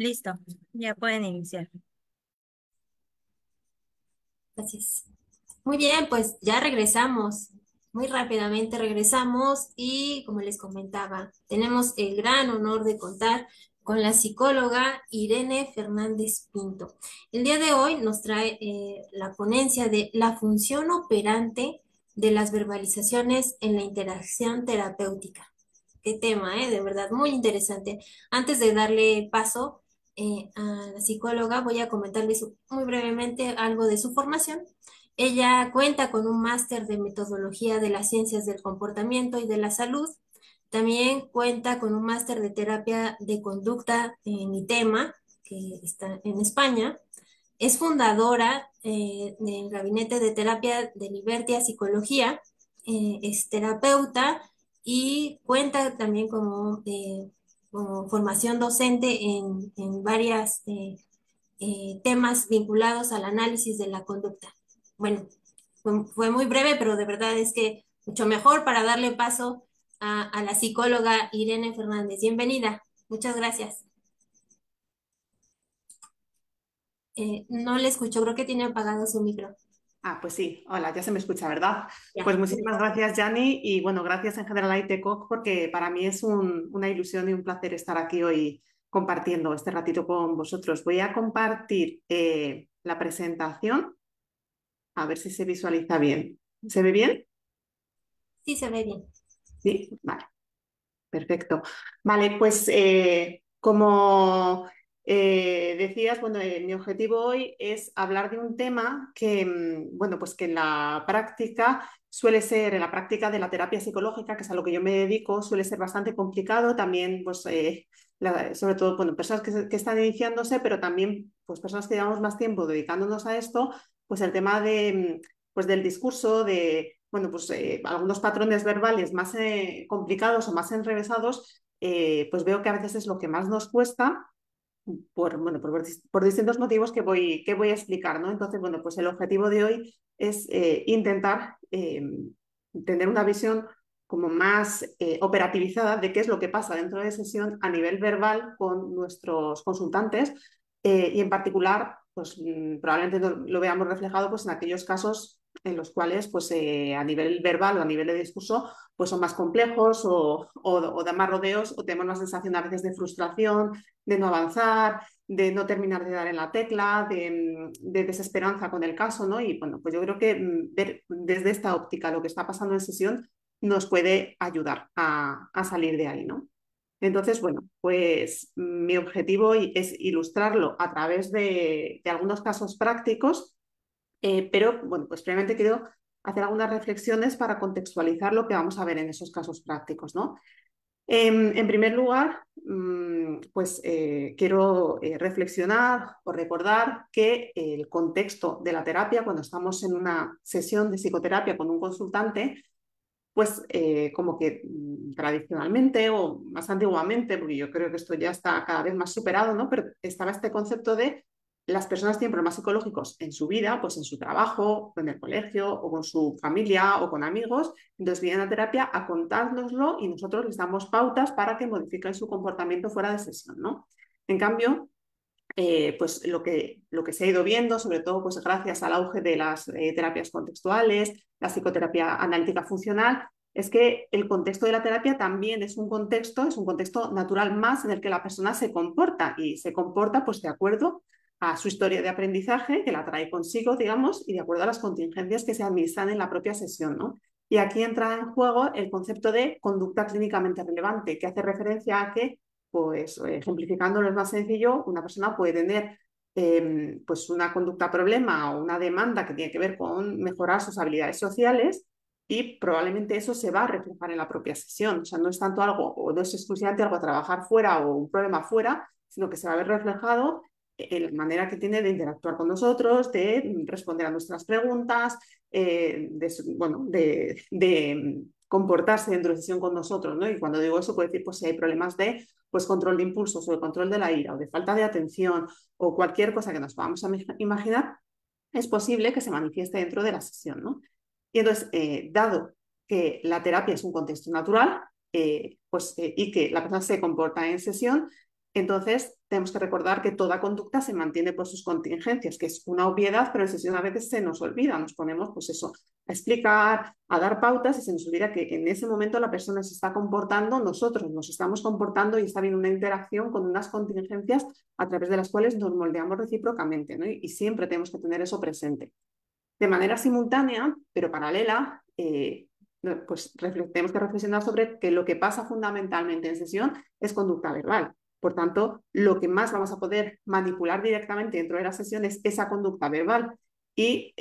Listo, ya pueden iniciar. Gracias. Muy bien, pues ya regresamos. Muy rápidamente regresamos y como les comentaba, tenemos el gran honor de contar con la psicóloga Irene Fernández Pinto. El día de hoy nos trae la ponencia de la función operante de las verbalizaciones en la interacción terapéutica. Qué tema, de verdad, muy interesante. Antes de darle paso a la psicóloga, voy a comentarles muy brevemente algo de su formación. Ella cuenta con un máster de metodología de las ciencias del comportamiento y de la salud. También cuenta con un máster de terapia de conducta en ITEMA, que está en España. Es fundadora del Gabinete de Terapia de Libertia Psicología. Es terapeuta y cuenta también como formación docente en varias temas vinculados al análisis de la conducta. Bueno, fue muy breve, pero de verdad es que mucho mejor para darle paso a la psicóloga Irene Fernández. Bienvenida, muchas gracias. No le escucho, creo que tiene apagado su micro. Pues sí, hola, ya se me escucha, ¿verdad? Ya, Pues muy bien. muchísimas gracias, Yanni, y bueno, gracias en general a ITECOC porque para mí es una ilusión y un placer estar aquí hoy compartiendo este ratito con vosotros. Voy a compartir la presentación, a ver si se visualiza bien. ¿Se ve bien? Sí, se ve bien. Sí, vale. Perfecto. Vale, pues como decías, bueno, mi objetivo hoy es hablar de un tema que, bueno, pues que en la práctica suele ser, en la práctica de la terapia psicológica, que es a lo que yo me dedico, suele ser bastante complicado. También, pues, sobre todo, bueno, personas que están iniciándose, pero también, pues, personas que llevamos más tiempo dedicándonos a esto, pues el tema pues, del discurso, de bueno, pues algunos patrones verbales más complicados o más enrevesados, pues veo que a veces es lo que más nos cuesta bueno, por distintos motivos que voy a explicar, ¿no? Entonces, bueno, pues el objetivo de hoy es intentar tener una visión como más operativizada de qué es lo que pasa dentro de sesión a nivel verbal con nuestros consultantes y en particular, pues probablemente lo veamos reflejado pues, en aquellos casos en los cuales pues, a nivel verbal o a nivel de discurso pues, son más complejos o dan más rodeos o tenemos la sensación a veces de frustración, de no avanzar, de no terminar de dar en la tecla, de desesperanza con el caso, ¿no? Y bueno, pues yo creo que ver desde esta óptica lo que está pasando en sesión nos puede ayudar a salir de ahí, ¿no? Entonces, bueno, pues mi objetivo es ilustrarlo a través de algunos casos prácticos, pero bueno, pues previamente quiero hacer algunas reflexiones para contextualizar lo que vamos a ver en esos casos prácticos, ¿no? En primer lugar, pues quiero reflexionar o recordar que el contexto de la terapia, cuando estamos en una sesión de psicoterapia con un consultante, pues como que tradicionalmente o más antiguamente, porque yo creo que esto ya está cada vez más superado, ¿no? Pero estaba este concepto de las personas tienen problemas psicológicos en su vida, pues en su trabajo, o en el colegio, o con su familia, o con amigos. Entonces vienen a terapia a contárnoslo y nosotros les damos pautas para que modifiquen su comportamiento fuera de sesión, ¿no? En cambio, pues lo que se ha ido viendo, sobre todo pues gracias al auge de las terapias contextuales, la psicoterapia analítica funcional, es que el contexto de la terapia también es un contexto natural más en el que la persona se comporta y se comporta pues de acuerdo a su historia de aprendizaje que la trae consigo, digamos, y de acuerdo a las contingencias que se administran en la propia sesión, ¿no? Y aquí entra en juego el concepto de conducta clínicamente relevante, que hace referencia a que pues ejemplificándolo es más sencillo, una persona puede tener pues una conducta problema o una demanda que tiene que ver con mejorar sus habilidades sociales y probablemente eso se va a reflejar en la propia sesión. O sea, no es tanto algo o no es exclusivamente algo a trabajar fuera o un problema fuera, sino que se va a ver reflejado en la manera que tiene de interactuar con nosotros, de responder a nuestras preguntas, bueno, de comportarse dentro de sesión con nosotros, ¿no? Y cuando digo eso, puedo decir, pues si hay problemas de pues, control de impulsos o de control de la ira o de falta de atención o cualquier cosa que nos podamos imaginar, es posible que se manifieste dentro de la sesión, ¿no? Y entonces, dado que la terapia es un contexto natural y que la persona se comporta en sesión, Entonces, tenemos que recordar que toda conducta se mantiene por sus contingencias, que es una obviedad, pero en sesión a veces se nos olvida. Nos ponemos, pues eso, a explicar, a dar pautas y se nos olvida que en ese momento la persona se está comportando, nosotros nos estamos comportando y está habiendo una interacción con unas contingencias a través de las cuales nos moldeamos recíprocamente, ¿no? Y siempre tenemos que tener eso presente. De manera simultánea, pero paralela, pues tenemos que reflexionar sobre que lo que pasa fundamentalmente en sesión es conducta verbal. Por tanto, lo que más vamos a poder manipular directamente dentro de la sesión es esa conducta verbal. Y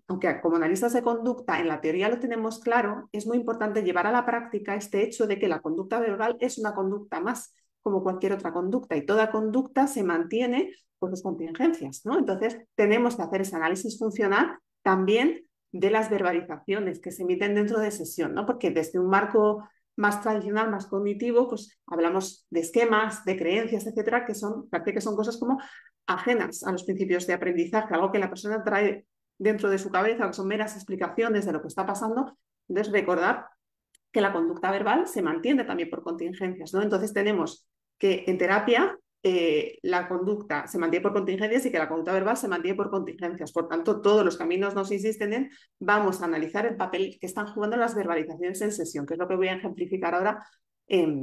aunque como analistas de conducta en la teoría lo tenemos claro, es muy importante llevar a la práctica este hecho de que la conducta verbal es una conducta más, como cualquier otra conducta, y toda conducta se mantiene por sus contingencias, ¿no? Entonces, tenemos que hacer ese análisis funcional también de las verbalizaciones que se emiten dentro de sesión, ¿no? Porque desde un marco más tradicional, más cognitivo, pues hablamos de esquemas, de creencias, etcétera, parece que son cosas como ajenas a los principios de aprendizaje, algo que la persona trae dentro de su cabeza, que son meras explicaciones de lo que está pasando. Entonces, recordar que la conducta verbal se mantiene también por contingencias, ¿no? Entonces, tenemos que en terapia la conducta se mantiene por contingencias y que la conducta verbal se mantiene por contingencias. Por tanto, todos los caminos nos insisten en, vamos a analizar el papel que están jugando las verbalizaciones en sesión, que es lo que voy a ejemplificar ahora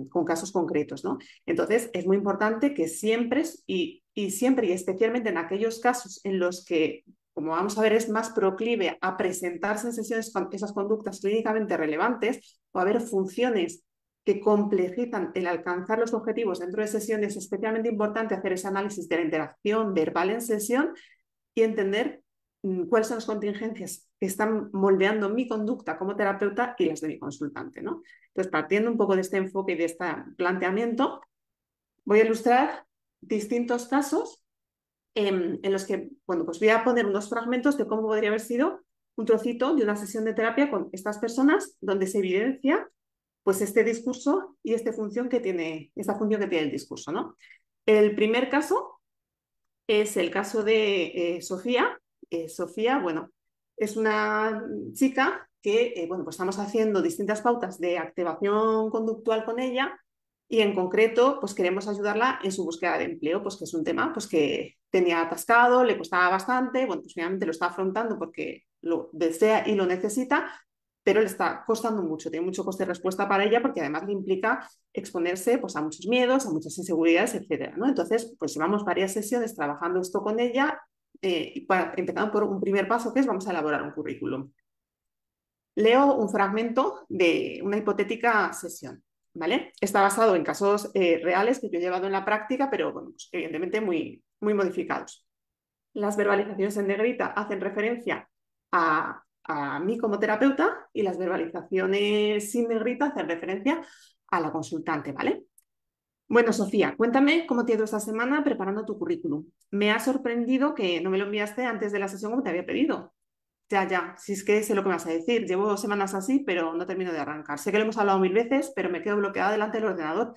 con casos concretos, ¿no? Entonces, es muy importante que siempre y especialmente en aquellos casos en los que, como vamos a ver, es más proclive a presentarse en sesiones con esas conductas clínicamente relevantes o a haber funciones que complejizan el alcanzar los objetivos dentro de sesiones, es especialmente importante hacer ese análisis de la interacción verbal en sesión y entender cuáles son las contingencias que están moldeando mi conducta como terapeuta y las de mi consultante, ¿no? Entonces, partiendo un poco de este enfoque y de este planteamiento, voy a ilustrar distintos casos en los que, bueno, pues voy a poner unos fragmentos de cómo podría haber sido un trocito de una sesión de terapia con estas personas donde se evidencia pues este discurso y esta función que tiene el discurso, ¿no? El primer caso es el caso de Sofía. Sofía, bueno, es una chica que, bueno, pues estamos haciendo distintas pautas de activación conductual con ella y en concreto, pues queremos ayudarla en su búsqueda de empleo, pues que es un tema pues que tenía atascado, le costaba bastante, bueno, pues finalmente lo está afrontando porque lo desea y lo necesita, pero le está costando mucho, tiene mucho coste de respuesta para ella porque además le implica exponerse pues, a muchos miedos, a muchas inseguridades, etcétera, ¿no? Entonces, pues llevamos varias sesiones trabajando esto con ella, empezando por un primer paso que es vamos a elaborar un currículum. Leo un fragmento de una hipotética sesión, ¿vale? Está basado en casos reales que yo he llevado en la práctica, pero bueno, pues, evidentemente muy, muy modificados. Las verbalizaciones en negrita hacen referencia a mí como terapeuta y las verbalizaciones sin negrita hacen referencia a la consultante, ¿vale? Bueno, Sofía, cuéntame cómo te ha ido esta semana preparando tu currículum. Me ha sorprendido que no me lo enviaste antes de la sesión como te había pedido. Ya, si es que sé lo que me vas a decir. Llevo semanas así, pero no termino de arrancar. Sé que lo hemos hablado 1000 veces, pero me quedo bloqueada delante del ordenador.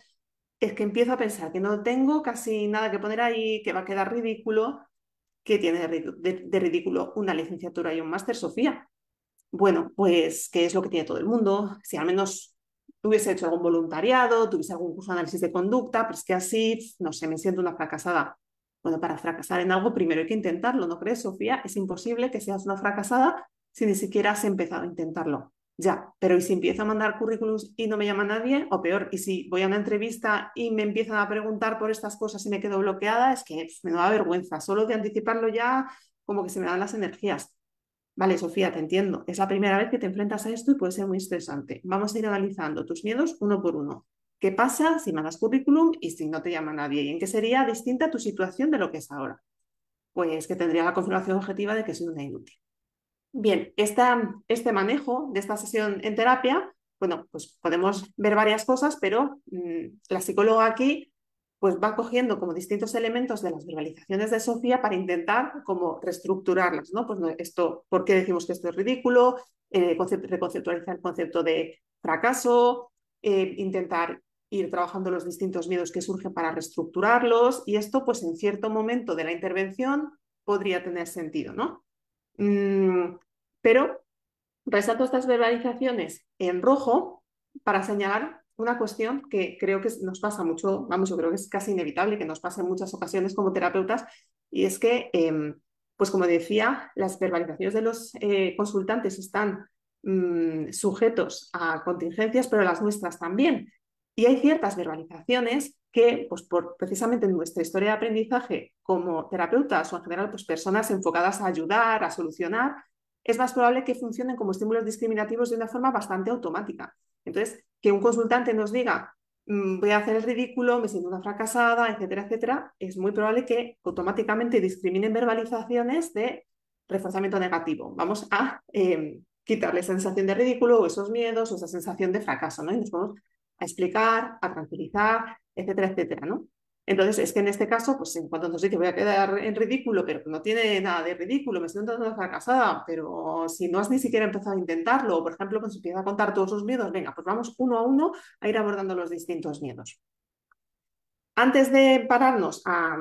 Es que empiezo a pensar que no tengo casi nada que poner ahí, que va a quedar ridículo. ¿Qué tiene de ridículo una licenciatura y un máster, Sofía? Bueno, pues, ¿qué es lo que tiene todo el mundo? Si al menos hubiese hecho algún voluntariado, tuviese algún curso de análisis de conducta, pero es que así, no sé, me siento una fracasada. Bueno, para fracasar en algo primero hay que intentarlo, ¿no crees, Sofía? Es imposible que seas una fracasada si ni siquiera has empezado a intentarlo. Ya, pero ¿y si empiezo a mandar currículums y no me llama nadie? O peor, ¿y si voy a una entrevista y me empiezan a preguntar por estas cosas y me quedo bloqueada? Es que me da vergüenza. Solo de anticiparlo ya, como que se me dan las energías. Vale, Sofía, te entiendo. Es la primera vez que te enfrentas a esto y puede ser muy estresante. Vamos a ir analizando tus miedos uno por uno. ¿Qué pasa si mandas currículum y si no te llama nadie? ¿Y en qué sería distinta tu situación de lo que es ahora? Pues que tendría la confirmación objetiva de que soy una inútil. Bien, este manejo de esta sesión en terapia, bueno, pues podemos ver varias cosas, pero la psicóloga aquí pues va cogiendo como distintos elementos de las verbalizaciones de Sofía para intentar como reestructurarlas, ¿no? Pues esto, ¿por qué decimos que esto es ridículo? Reconceptualizar el concepto de fracaso, intentar ir trabajando los distintos miedos que surgen para reestructurarlos y esto pues en cierto momento de la intervención podría tener sentido, ¿no? Pero resalto estas verbalizaciones en rojo para señalar una cuestión que creo que nos pasa mucho, vamos, yo creo que es casi inevitable que nos pase en muchas ocasiones como terapeutas, y es que, pues como decía, las verbalizaciones de los consultantes están sujetos a contingencias, pero las nuestras también. Y hay ciertas verbalizaciones que, pues precisamente en nuestra historia de aprendizaje como terapeutas o en general, pues personas enfocadas a ayudar, a solucionar, es más probable que funcionen como estímulos discriminativos de una forma bastante automática. Entonces, que un consultante nos diga, voy a hacer el ridículo, me siento una fracasada, etcétera, etcétera, es muy probable que automáticamente discriminen verbalizaciones de reforzamiento negativo. Vamos a quitarle esa sensación de ridículo o esos miedos o esa sensación de fracaso, ¿no? Y nos vamos a explicar, a tranquilizar, etcétera, etcétera, ¿no? Entonces, es que en este caso, pues en cuanto nos dice voy a quedar en ridículo, pero no tiene nada de ridículo, me siento una fracasada, pero si no has ni siquiera empezado a intentarlo, o por ejemplo, cuando se empieza a contar todos sus miedos, venga, pues vamos uno a uno a ir abordando los distintos miedos. Antes de pararnos a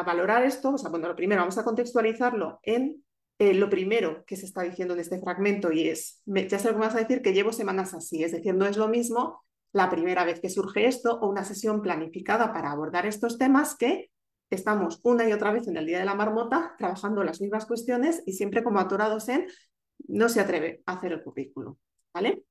valorar esto, o sea, bueno, lo primero, vamos a contextualizarlo en lo primero que se está diciendo en este fragmento y es, ya sé lo que me vas a decir, que llevo semanas así, es decir, no es lo mismo la primera vez que surge esto o una sesión planificada para abordar estos temas que estamos una y otra vez en el Día de la Marmota trabajando las mismas cuestiones y siempre como atorados en no se atreve a hacer el currículum, ¿vale?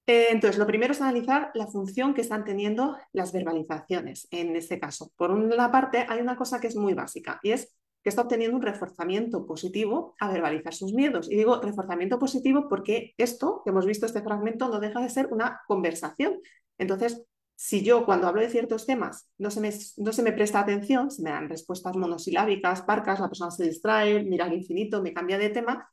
Entonces, lo primero es analizar la función que están teniendo las verbalizaciones en este caso. Por una parte, hay una cosa que es muy básica y es que está obteniendo un reforzamiento positivo a verbalizar sus miedos. Y digo reforzamiento positivo porque esto que hemos visto, este fragmento, no deja de ser una conversación. Entonces, si yo cuando hablo de ciertos temas no se me presta atención, se me dan respuestas monosilábicas, parcas, la persona se distrae, mira al infinito, me cambia de tema,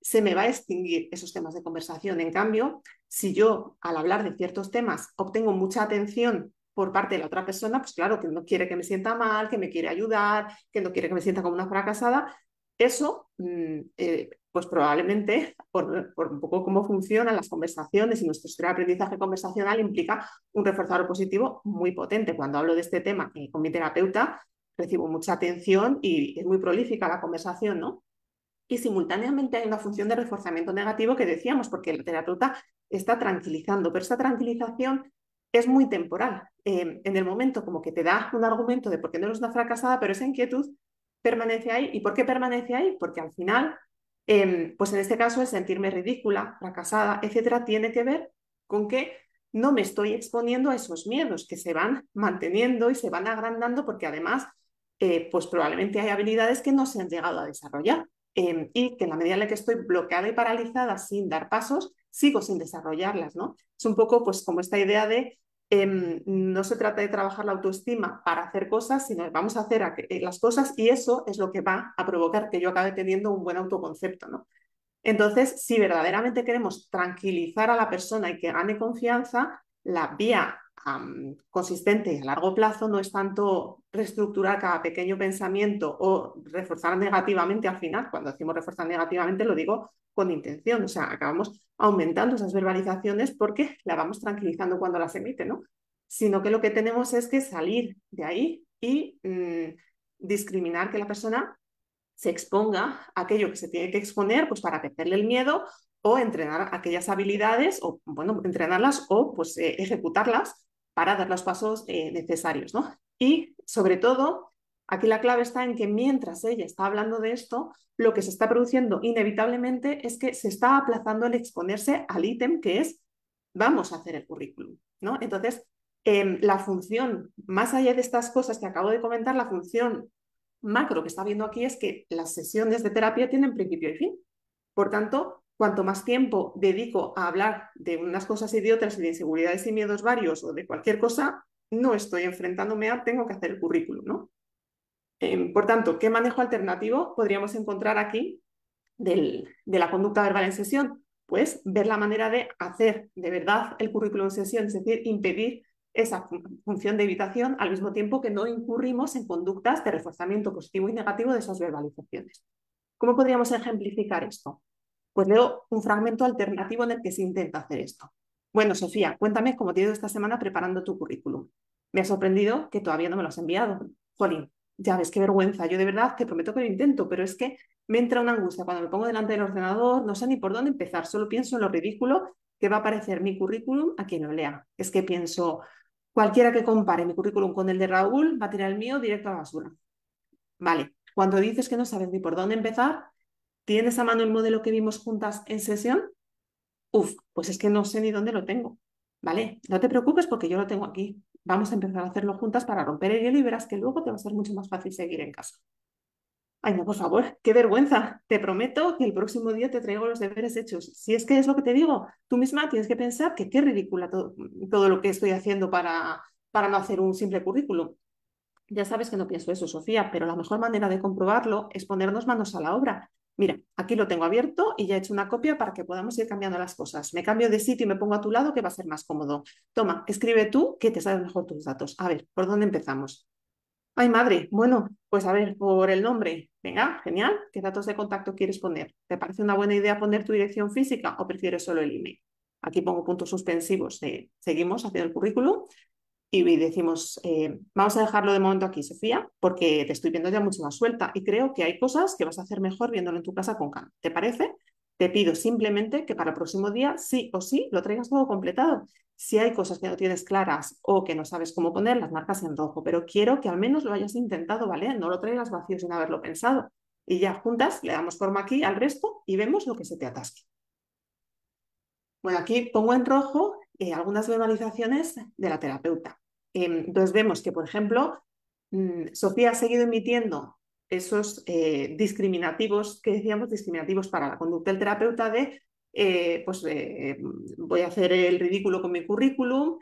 se me va a extinguir esos temas de conversación. En cambio, si yo al hablar de ciertos temas obtengo mucha atención por parte de la otra persona, pues claro, que no quiere que me sienta mal, que me quiere ayudar, que no quiere que me sienta como una fracasada, eso, pues probablemente, por un poco cómo funcionan las conversaciones y nuestro sistema de aprendizaje conversacional, implica un reforzador positivo muy potente. Cuando hablo de este tema con mi terapeuta, recibo mucha atención y es muy prolífica la conversación, ¿no? Y simultáneamente hay una función de reforzamiento negativo que decíamos, porque el terapeuta está tranquilizando, pero esta tranquilización es muy temporal. En el momento como que te da un argumento de por qué no eres una fracasada, pero esa inquietud permanece ahí. ¿Y por qué permanece ahí? Porque al final, pues en este caso, el sentirme ridícula, fracasada, etcétera, tiene que ver con que no me estoy exponiendo a esos miedos que se van manteniendo y se van agrandando porque además, pues probablemente hay habilidades que no se han llegado a desarrollar. Y que en la medida en la que estoy bloqueada y paralizada sin dar pasos, sigo sin desarrollarlas, ¿no? Es un poco pues como esta idea de no se trata de trabajar la autoestima para hacer cosas, sino vamos a hacer las cosas y eso es lo que va a provocar que yo acabe teniendo un buen autoconcepto, ¿no? Entonces, si verdaderamente queremos tranquilizar a la persona y que gane confianza, la vía consistente y a largo plazo no es tanto reestructurar cada pequeño pensamiento o reforzar negativamente al final. Cuando decimos reforzar negativamente lo digo con intención, o sea, acabamos aumentando esas verbalizaciones porque la vamos tranquilizando cuando las emite, ¿no? Sino que lo que tenemos es que salir de ahí y discriminar que la persona se exponga a aquello que se tiene que exponer pues para perderle el miedo o entrenar aquellas habilidades o, bueno, entrenarlas o pues ejecutarlas para dar los pasos necesarios, ¿no? Y sobre todo, aquí la clave está en que mientras ella está hablando de esto, lo que se está produciendo inevitablemente es que se está aplazando el exponerse al ítem que es vamos a hacer el currículum, ¿no? Entonces, la función, más allá de estas cosas que acabo de comentar, la función macro que está viendo aquí es que las sesiones de terapia tienen principio y fin. Por tanto, cuanto más tiempo dedico a hablar de unas cosas idiotas y de inseguridades y miedos varios o de cualquier cosa, no estoy enfrentándome a tengo que hacer el currículum, ¿no? Por tanto, ¿qué manejo alternativo podríamos encontrar aquí de la conducta verbal en sesión? Pues ver la manera de hacer de verdad el currículum en sesión, es decir, impedir esa función de evitación al mismo tiempo que no incurrimos en conductas de reforzamiento positivo y negativo de esas verbalizaciones. ¿Cómo podríamos ejemplificar esto? Pues leo un fragmento alternativo en el que se intenta hacer esto. Bueno, Sofía, cuéntame cómo te ha ido esta semana preparando tu currículum. Me ha sorprendido que todavía no me lo has enviado. Jolín, ya ves, qué vergüenza. Yo de verdad te prometo que lo intento, pero es que me entra una angustia cuando me pongo delante del ordenador, no sé ni por dónde empezar, solo pienso en lo ridículo que va a aparecer mi currículum a quien lo lea. Es que pienso, cualquiera que compare mi currículum con el de Raúl va a tirar el mío directo a la basura. Vale, cuando dices que no sabes ni por dónde empezar, ¿tienes a mano el modelo que vimos juntas en sesión? Uf, pues es que no sé ni dónde lo tengo. Vale, no te preocupes porque yo lo tengo aquí. Vamos a empezar a hacerlo juntas para romper el hielo y verás que luego te va a ser mucho más fácil seguir en casa. Ay, no, por favor, qué vergüenza. Te prometo que el próximo día te traigo los deberes hechos. Si es que es lo que te digo, tú misma tienes que pensar que qué ridícula todo lo que estoy haciendo para no hacer un simple currículum. Ya sabes que no pienso eso, Sofía, pero la mejor manera de comprobarlo es ponernos manos a la obra. Mira, aquí lo tengo abierto y ya he hecho una copia para que podamos ir cambiando las cosas. Me cambio de sitio y me pongo a tu lado, que va a ser más cómodo. Toma, escribe tú, que te sabes mejor tus datos. A ver, ¿por dónde empezamos? Ay, madre, bueno, pues a ver, por el nombre. Venga, genial. ¿Qué datos de contacto quieres poner? ¿Te parece una buena idea poner tu dirección física o prefieres solo el email? Aquí pongo puntos suspensivos de seguimos haciendo el currículum y decimos, vamos a dejarlo de momento aquí, Sofía, porque te estoy viendo ya mucho más suelta y creo que hay cosas que vas a hacer mejor viéndolo en tu casa con calma. ¿Te parece? Te pido simplemente que para el próximo día, sí o sí, lo traigas todo completado. Si hay cosas que no tienes claras o que no sabes cómo poner, las marcas en rojo, pero quiero que al menos lo hayas intentado, ¿vale? No lo traigas vacío sin haberlo pensado. Y ya juntas le damos forma aquí al resto y vemos lo que se te atasque. Bueno, aquí pongo en rojo algunas verbalizaciones de la terapeuta. Entonces vemos que, por ejemplo, Sofía ha seguido emitiendo esos discriminativos que decíamos, discriminativos para la conducta del terapeuta de voy a hacer el ridículo con mi currículum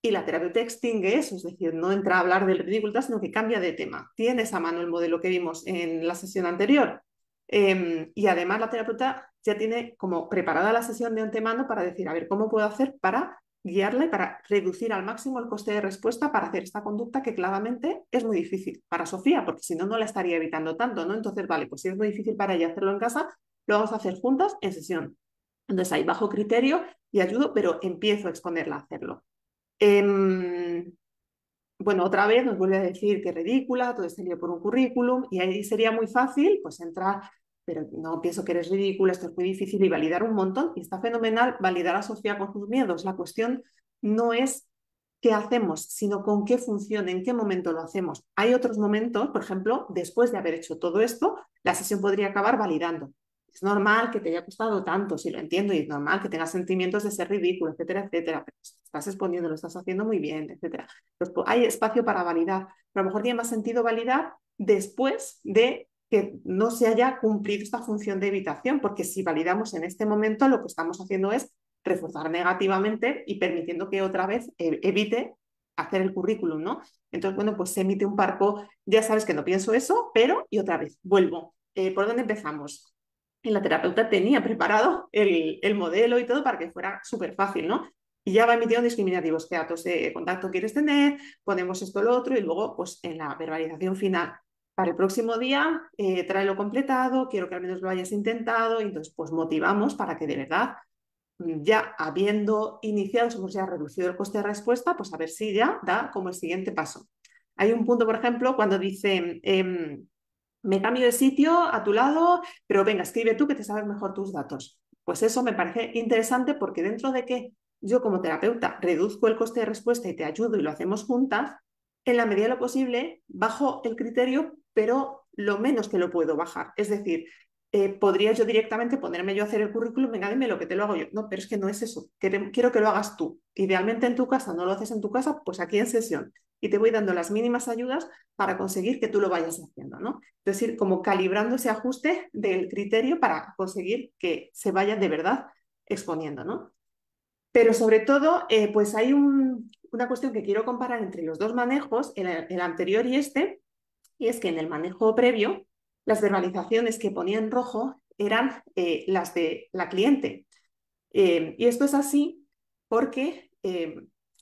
y la terapeuta extingue eso, es decir, no entra a hablar del ridículo, sino que cambia de tema. Tienes a mano el modelo que vimos en la sesión anterior. Y además la terapeuta ya tiene como preparada la sesión de antemano para decir, a ver, ¿cómo puedo hacer para guiarla y para reducir al máximo el coste de respuesta para hacer esta conducta que claramente es muy difícil para Sofía, porque si no, no la estaría evitando tanto, ¿no? Entonces, vale, pues si es muy difícil para ella hacerlo en casa, lo vamos a hacer juntas en sesión. Entonces, ahí bajo criterio y ayudo, pero empiezo a exponerla a hacerlo. Bueno, otra vez nos vuelve a decir que es ridícula, todo este lío por un currículum, y ahí sería muy fácil pues entrar, pero no pienso que eres ridícula, esto es muy difícil, y validar un montón, y está fenomenal validar a Sofía con sus miedos. La cuestión no es qué hacemos, sino con qué funciona, en qué momento lo hacemos. Hay otros momentos, por ejemplo, después de haber hecho todo esto, la sesión podría acabar validando. Es normal que te haya costado tanto, si lo entiendo, y es normal que tengas sentimientos de ser ridículo, etcétera, etcétera, pero estás exponiendo, lo estás haciendo muy bien, etcétera. Pues hay espacio para validar, pero a lo mejor tiene más sentido validar después de que no se haya cumplido esta función de evitación, porque si validamos en este momento, lo que estamos haciendo es reforzar negativamente y permitiendo que otra vez evite hacer el currículum, ¿no? Entonces, bueno, pues se emite un parco, ya sabes que no pienso eso, pero, y otra vez, vuelvo. ¿Por dónde empezamos? Y la terapeuta tenía preparado el modelo y todo para que fuera súper fácil, ¿no? Y ya va emitiendo discriminativos, qué datos de contacto quieres tener, ponemos esto, lo otro, y luego, pues en la verbalización final, para el próximo día, tráelo completado, quiero que al menos lo hayas intentado, y entonces, pues motivamos para que de verdad, ya habiendo iniciado, hemos ya reducido el coste de respuesta, pues a ver si ya da como el siguiente paso. Hay un punto, por ejemplo, cuando dice, me cambio de sitio a tu lado, pero venga, escribe tú que te sabes mejor tus datos. Pues eso me parece interesante porque dentro de que yo como terapeuta reduzco el coste de respuesta y te ayudo y lo hacemos juntas, en la medida de lo posible bajo el criterio, pero lo menos que lo puedo bajar. Es decir, podría yo directamente ponerme yo a hacer el currículum, venga, dime lo que te lo hago yo. No, pero es que no es eso. Quiero que lo hagas tú. Idealmente en tu casa, no lo haces en tu casa, pues aquí en sesión. Y te voy dando las mínimas ayudas para conseguir que tú lo vayas haciendo, ¿no? Es decir, como calibrando ese ajuste del criterio para conseguir que se vaya de verdad exponiendo, ¿no? Pero sobre todo, pues hay una cuestión que quiero comparar entre los dos manejos, el anterior y este, y es que en el manejo previo, las verbalizaciones que ponía en rojo eran las de la cliente. Y esto es así porque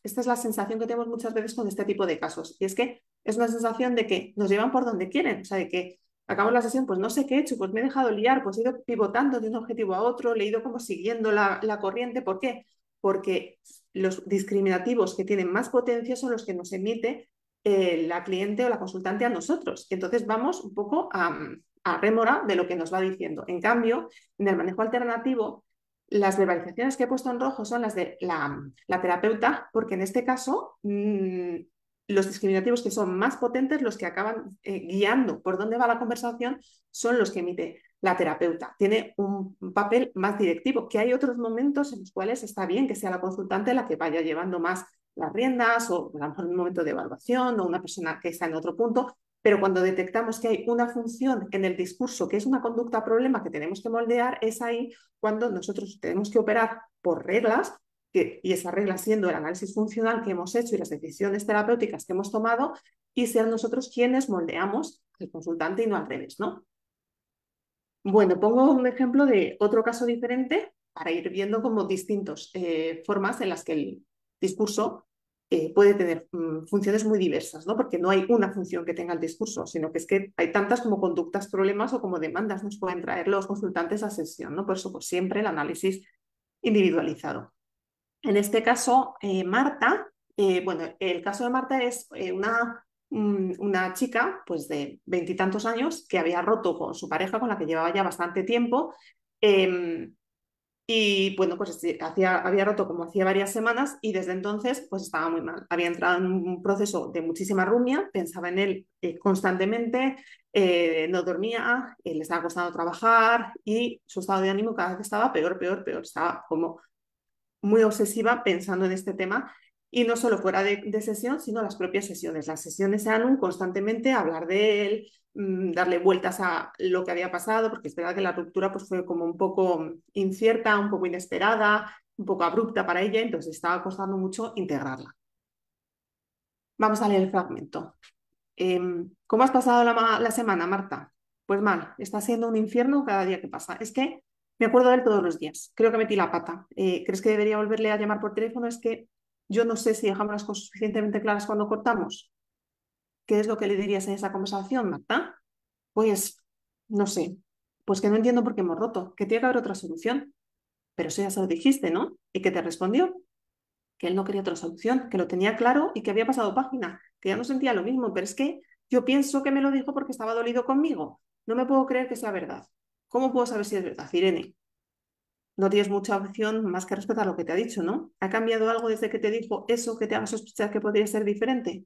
esta es la sensación que tenemos muchas veces con este tipo de casos. Y es que es una sensación de que nos llevan por donde quieren. O sea, de que acabamos la sesión, pues no sé qué he hecho, pues me he dejado liar, pues he ido pivotando de un objetivo a otro, le he ido como siguiendo la corriente. ¿Por qué? Porque los discriminativos que tienen más potencia son los que nos emite la cliente o la consultante a nosotros. Entonces vamos un poco a rémora de lo que nos va diciendo. En cambio, en el manejo alternativo, Las verbalizaciones que he puesto en rojo son las de la terapeuta, porque en este caso los discriminativos que son más potentes, los que acaban guiando por dónde va la conversación, son los que emite la terapeuta. Tiene un papel más directivo, que hay otros momentos en los cuales está bien que sea la consultante la que vaya llevando más las riendas, o a lo mejor en un momento de evaluación, o una persona que está en otro punto, pero cuando detectamos que hay una función en el discurso que es una conducta problema que tenemos que moldear, es ahí cuando nosotros tenemos que operar por reglas, y esas reglas siendo el análisis funcional que hemos hecho y las decisiones terapéuticas que hemos tomado, y ser nosotros quienes moldeamos al consultante y no al revés, ¿no? Bueno, pongo un ejemplo de otro caso diferente para ir viendo como distintas formas en las que el discurso puede tener funciones muy diversas, ¿no? Porque no hay una función que tenga el discurso, sino que es que hay tantas como conductas, problemas o como demandas nos pueden traer los consultantes a sesión, ¿no? Por eso, pues siempre el análisis individualizado. En este caso, Marta, bueno, el caso de Marta es una chica pues de veintitantos años que había roto con su pareja con la que llevaba ya bastante tiempo. Y bueno, pues había roto como hacía varias semanas y desde entonces pues estaba muy mal. Había entrado en un proceso de muchísima rumia, pensaba en él constantemente, no dormía, le estaba costando trabajar y su estado de ánimo cada vez estaba peor, peor, peor. Estaba como muy obsesiva pensando en este tema y no solo fuera de sesión, sino las propias sesiones. Las sesiones eran constantemente hablar de él, darle vueltas a lo que había pasado, porque es verdad que la ruptura pues, fue como un poco incierta, un poco inesperada, un poco abrupta para ella, entonces estaba costando mucho integrarla. Vamos a leer el fragmento. ¿Cómo has pasado la semana, Marta? Pues mal, está siendo un infierno cada día que pasa. Es que me acuerdo de él todos los días. Creo que metí la pata. ¿Crees que debería volverle a llamar por teléfono? Es que yo no sé si dejamos las cosas suficientemente claras cuando cortamos. ¿Qué es lo que le dirías en esa conversación, Marta? Pues no sé. Pues que no entiendo por qué hemos roto, que tiene que haber otra solución. Pero eso ya se lo dijiste, ¿no? ¿Y qué te respondió? Que él no quería otra solución, que lo tenía claro y que había pasado página, que ya no sentía lo mismo, pero es que yo pienso que me lo dijo porque estaba dolido conmigo. No me puedo creer que sea verdad. ¿Cómo puedo saber si es verdad, Irene? No tienes mucha opción más que respetar lo que te ha dicho, ¿no? ¿Ha cambiado algo desde que te dijo eso que te haga sospechar que podría ser diferente?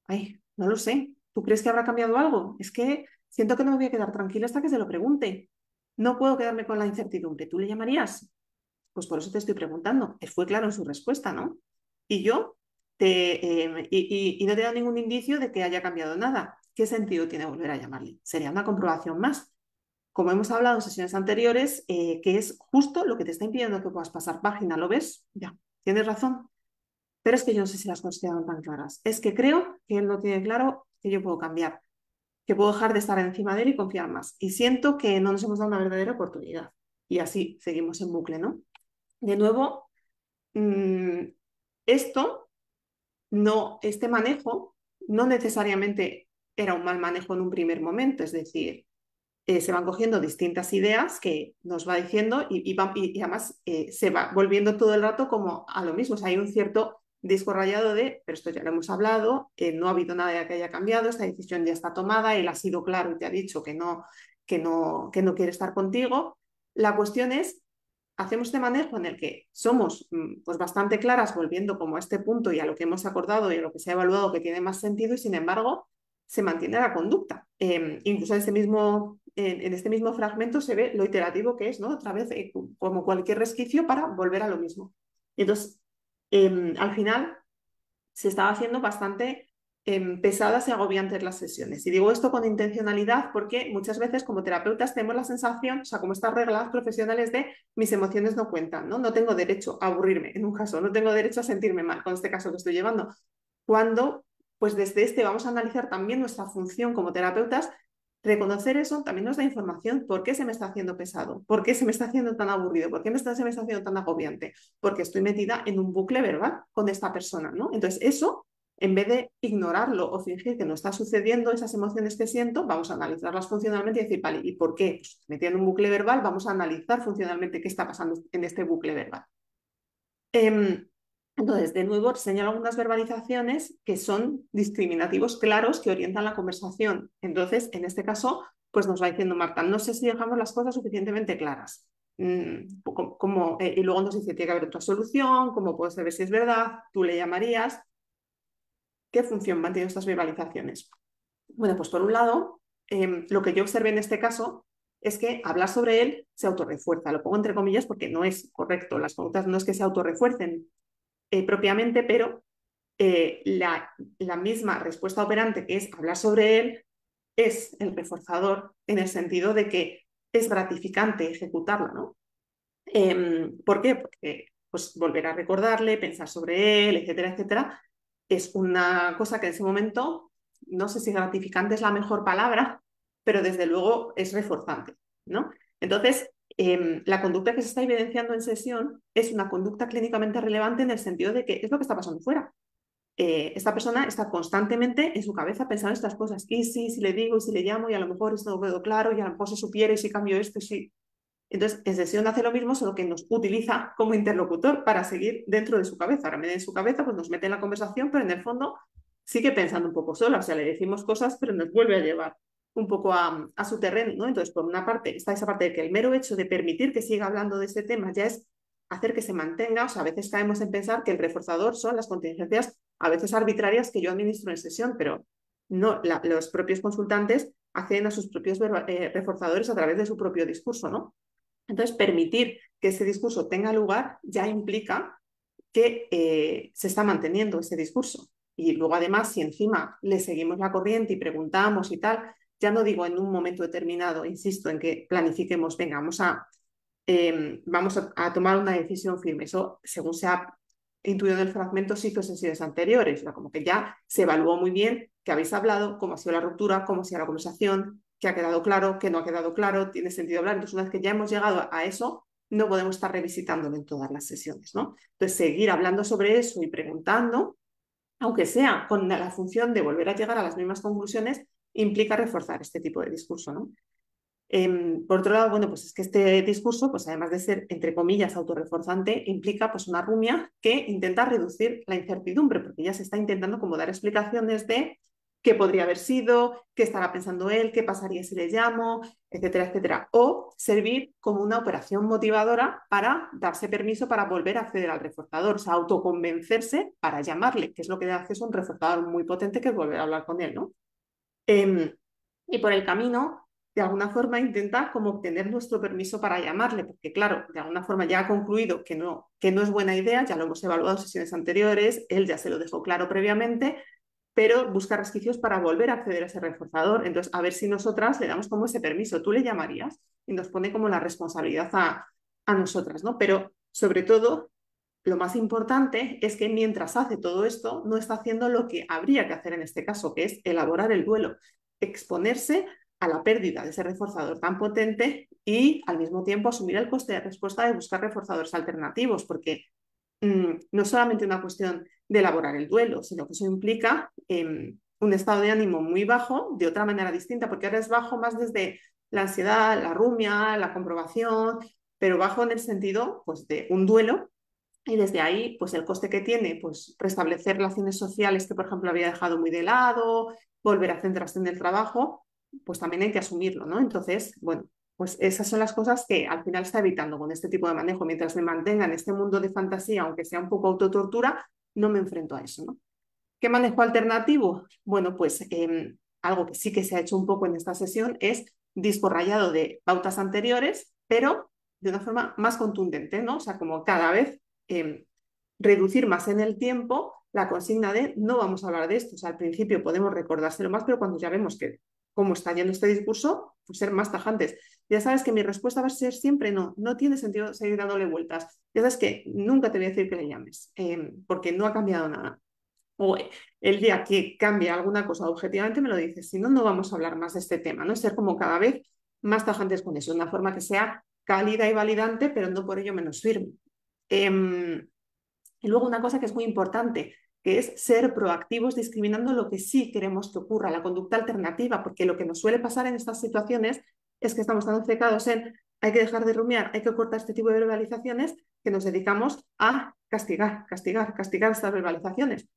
Ay, no lo sé. ¿Tú crees que habrá cambiado algo? Es que siento que no me voy a quedar tranquila hasta que se lo pregunte. No puedo quedarme con la incertidumbre. ¿Tú le llamarías? Pues por eso te estoy preguntando. Él fue claro en su respuesta, ¿no? Y yo y no te he dado ningún indicio de que haya cambiado nada. ¿Qué sentido tiene volver a llamarle? Sería una comprobación más. Como hemos hablado en sesiones anteriores, que es justo lo que te está impidiendo que puedas pasar página. ¿Lo ves? Ya, tienes razón. Pero es que yo no sé si las cosas quedan tan claras. Es que creo que él no tiene claro que yo puedo cambiar, que puedo dejar de estar encima de él y confiar más. Y siento que no nos hemos dado una verdadera oportunidad. Y así seguimos en bucle, ¿no? De nuevo, esto no, este manejo no necesariamente era un mal manejo en un primer momento, es decir, se van cogiendo distintas ideas que nos va diciendo y además se va volviendo todo el rato como a lo mismo. O sea, hay un cierto disco rayado de, pero esto ya lo hemos hablado, no ha habido nada que haya cambiado, esta decisión ya está tomada, él ha sido claro y te ha dicho que no quiere estar contigo. La cuestión es hacemos este manejo en el que somos pues bastante claras, volviendo como a este punto y a lo que hemos acordado y a lo que se ha evaluado que tiene más sentido, y sin embargo se mantiene la conducta. Incluso en este mismo fragmento se ve lo iterativo que es, ¿no? Otra vez, como cualquier resquicio para volver a lo mismo. Y entonces, al final, se estaba haciendo bastante pesadas y agobiantes las sesiones. Y digo esto con intencionalidad porque muchas veces como terapeutas tenemos la sensación, o sea, como estas reglas profesionales de mis emociones no cuentan, ¿no? No tengo derecho a aburrirme en un caso, no tengo derecho a sentirme mal con este caso que estoy llevando. Cuando, pues desde vamos a analizar también nuestra función como terapeutas. Reconocer eso también nos da información. ¿Por qué se me está haciendo pesado? ¿Por qué se me está haciendo tan aburrido? ¿Por qué se me está haciendo tan agobiante? Porque estoy metida en un bucle verbal con esta persona, ¿no? Entonces, eso, en vez de ignorarlo o fingir que no está sucediendo esas emociones que siento, vamos a analizarlas funcionalmente y decir, vale, ¿y por qué? Pues, metida en un bucle verbal, vamos a analizar funcionalmente qué está pasando en este bucle verbal. Entonces, de nuevo, señalo algunas verbalizaciones que son discriminativos claros que orientan la conversación. Entonces, en este caso, pues nos va diciendo Marta, no sé si dejamos las cosas suficientemente claras. y luego nos dice, tiene que haber otra solución, cómo puedo saber si es verdad, tú le llamarías. ¿Qué función van teniendo estas verbalizaciones? Bueno, pues por un lado, lo que yo observé en este caso es que hablar sobre él se autorrefuerza. Lo pongo entre comillas porque no es correcto. Las conductas no es que se autorrefuercen propiamente, pero la misma respuesta operante, que es hablar sobre él, es el reforzador en el sentido de que es gratificante ejecutarla, ¿no? ¿Por qué? Porque pues, volver a recordarle, pensar sobre él, etcétera, etcétera, es una cosa que en ese momento, no sé si gratificante es la mejor palabra, pero desde luego es reforzante, ¿no? Entonces, la conducta que se está evidenciando en sesión es una conducta clínicamente relevante en el sentido de que es lo que está pasando fuera. Esta persona está constantemente en su cabeza pensando estas cosas. Y si le digo, y si le llamo, y a lo mejor esto no quedó claro, y a lo mejor se supiera, y si cambio esto, y si... Entonces, en sesión hace lo mismo, solo que nos utiliza como interlocutor para seguir dentro de su cabeza. Ahora, en su cabeza, pues nos mete en la conversación, pero en el fondo sigue pensando un poco sola. O sea, le decimos cosas, pero nos vuelve a llevar un poco a su terreno, ¿no? Entonces, por una parte, está esa parte de que el mero hecho de permitir que siga hablando de este tema ya es hacer que se mantenga. O sea, a veces caemos en pensar que el reforzador son las contingencias a veces arbitrarias que yo administro en sesión, pero no, los propios consultantes acceden a sus propios reforzadores a través de su propio discurso, ¿no? Entonces, permitir que ese discurso tenga lugar ya implica que se está manteniendo ese discurso. Y luego, además, si encima le seguimos la corriente y preguntamos y tal, ya no digo en un momento determinado, insisto en que planifiquemos, venga, vamos a tomar una decisión firme. Eso, según se ha intuido en el fragmento, se hizo en sesiones anteriores. O sea, como que ya se evaluó muy bien qué habéis hablado, cómo ha sido la ruptura, cómo ha sido la conversación, qué ha quedado claro, qué no ha quedado claro, tiene sentido hablar. Entonces, una vez que ya hemos llegado a eso, no podemos estar revisitándolo en todas las sesiones, ¿no? Entonces, seguir hablando sobre eso y preguntando, aunque sea con la función de volver a llegar a las mismas conclusiones, implica reforzar este tipo de discurso, ¿no? Por otro lado, bueno, pues es que este discurso, pues además de ser, entre comillas, autorreforzante, implica pues una rumia que intenta reducir la incertidumbre, porque ya se está intentando como dar explicaciones de qué podría haber sido, qué estará pensando él, qué pasaría si le llamo, etcétera, etcétera. O servir como una operación motivadora para darse permiso para volver a acceder al reforzador, o sea, autoconvencerse para llamarle, que es lo que hace es un reforzador muy potente que es volver a hablar con él, ¿no? Y por el camino, de alguna forma, intenta como obtener nuestro permiso para llamarle, porque claro, de alguna forma ya ha concluido que no es buena idea, ya lo hemos evaluado en sesiones anteriores, él ya se lo dejó claro previamente, pero busca resquicios para volver a acceder a ese reforzador. Entonces, a ver si nosotras le damos como ese permiso. Tú le llamarías y nos pone como la responsabilidad a nosotras, ¿no? Pero sobre todo, lo más importante es que mientras hace todo esto, no está haciendo lo que habría que hacer en este caso, que es elaborar el duelo, exponerse a la pérdida de ese reforzador tan potente y al mismo tiempo asumir el coste de respuesta de buscar reforzadores alternativos, porque no es solamente una cuestión de elaborar el duelo, sino que eso implica un estado de ánimo muy bajo de otra manera distinta, porque ahora es bajo más desde la ansiedad, la rumia, la comprobación, pero bajo en el sentido pues, de un duelo. Y desde ahí, pues el coste que tiene, pues restablecer relaciones sociales que, por ejemplo, había dejado muy de lado, volver a centrarse en el trabajo, pues también hay que asumirlo, ¿no? Entonces, bueno, pues esas son las cosas que al final está evitando con este tipo de manejo. Mientras me mantenga en este mundo de fantasía, aunque sea un poco autotortura, no me enfrento a eso, ¿no? ¿Qué manejo alternativo? Bueno, pues algo que sí que se ha hecho un poco en esta sesión es disco rayado de pautas anteriores, pero de una forma más contundente, ¿no? O sea, como cada vez reducir más en el tiempo la consigna de no vamos a hablar de esto. O sea, al principio podemos recordárselo más, pero cuando ya vemos que cómo está yendo este discurso, pues ser más tajantes. Ya sabes que mi respuesta va a ser siempre no, no tiene sentido seguir dándole vueltas. Ya sabes que nunca te voy a decir que le llames, porque no ha cambiado nada. O el día que cambie alguna cosa objetivamente me lo dices, si no, no vamos a hablar más de este tema, ¿no? Ser como cada vez más tajantes con eso, de una forma que sea cálida y validante, pero no por ello menos firme. Y luego una cosa que es muy importante, que es ser proactivos discriminando lo que sí queremos que ocurra, la conducta alternativa, porque lo que nos suele pasar en estas situaciones es que estamos tan obcecados en hay que dejar de rumiar, hay que cortar este tipo de verbalizaciones, que nos dedicamos a castigar estas verbalizaciones.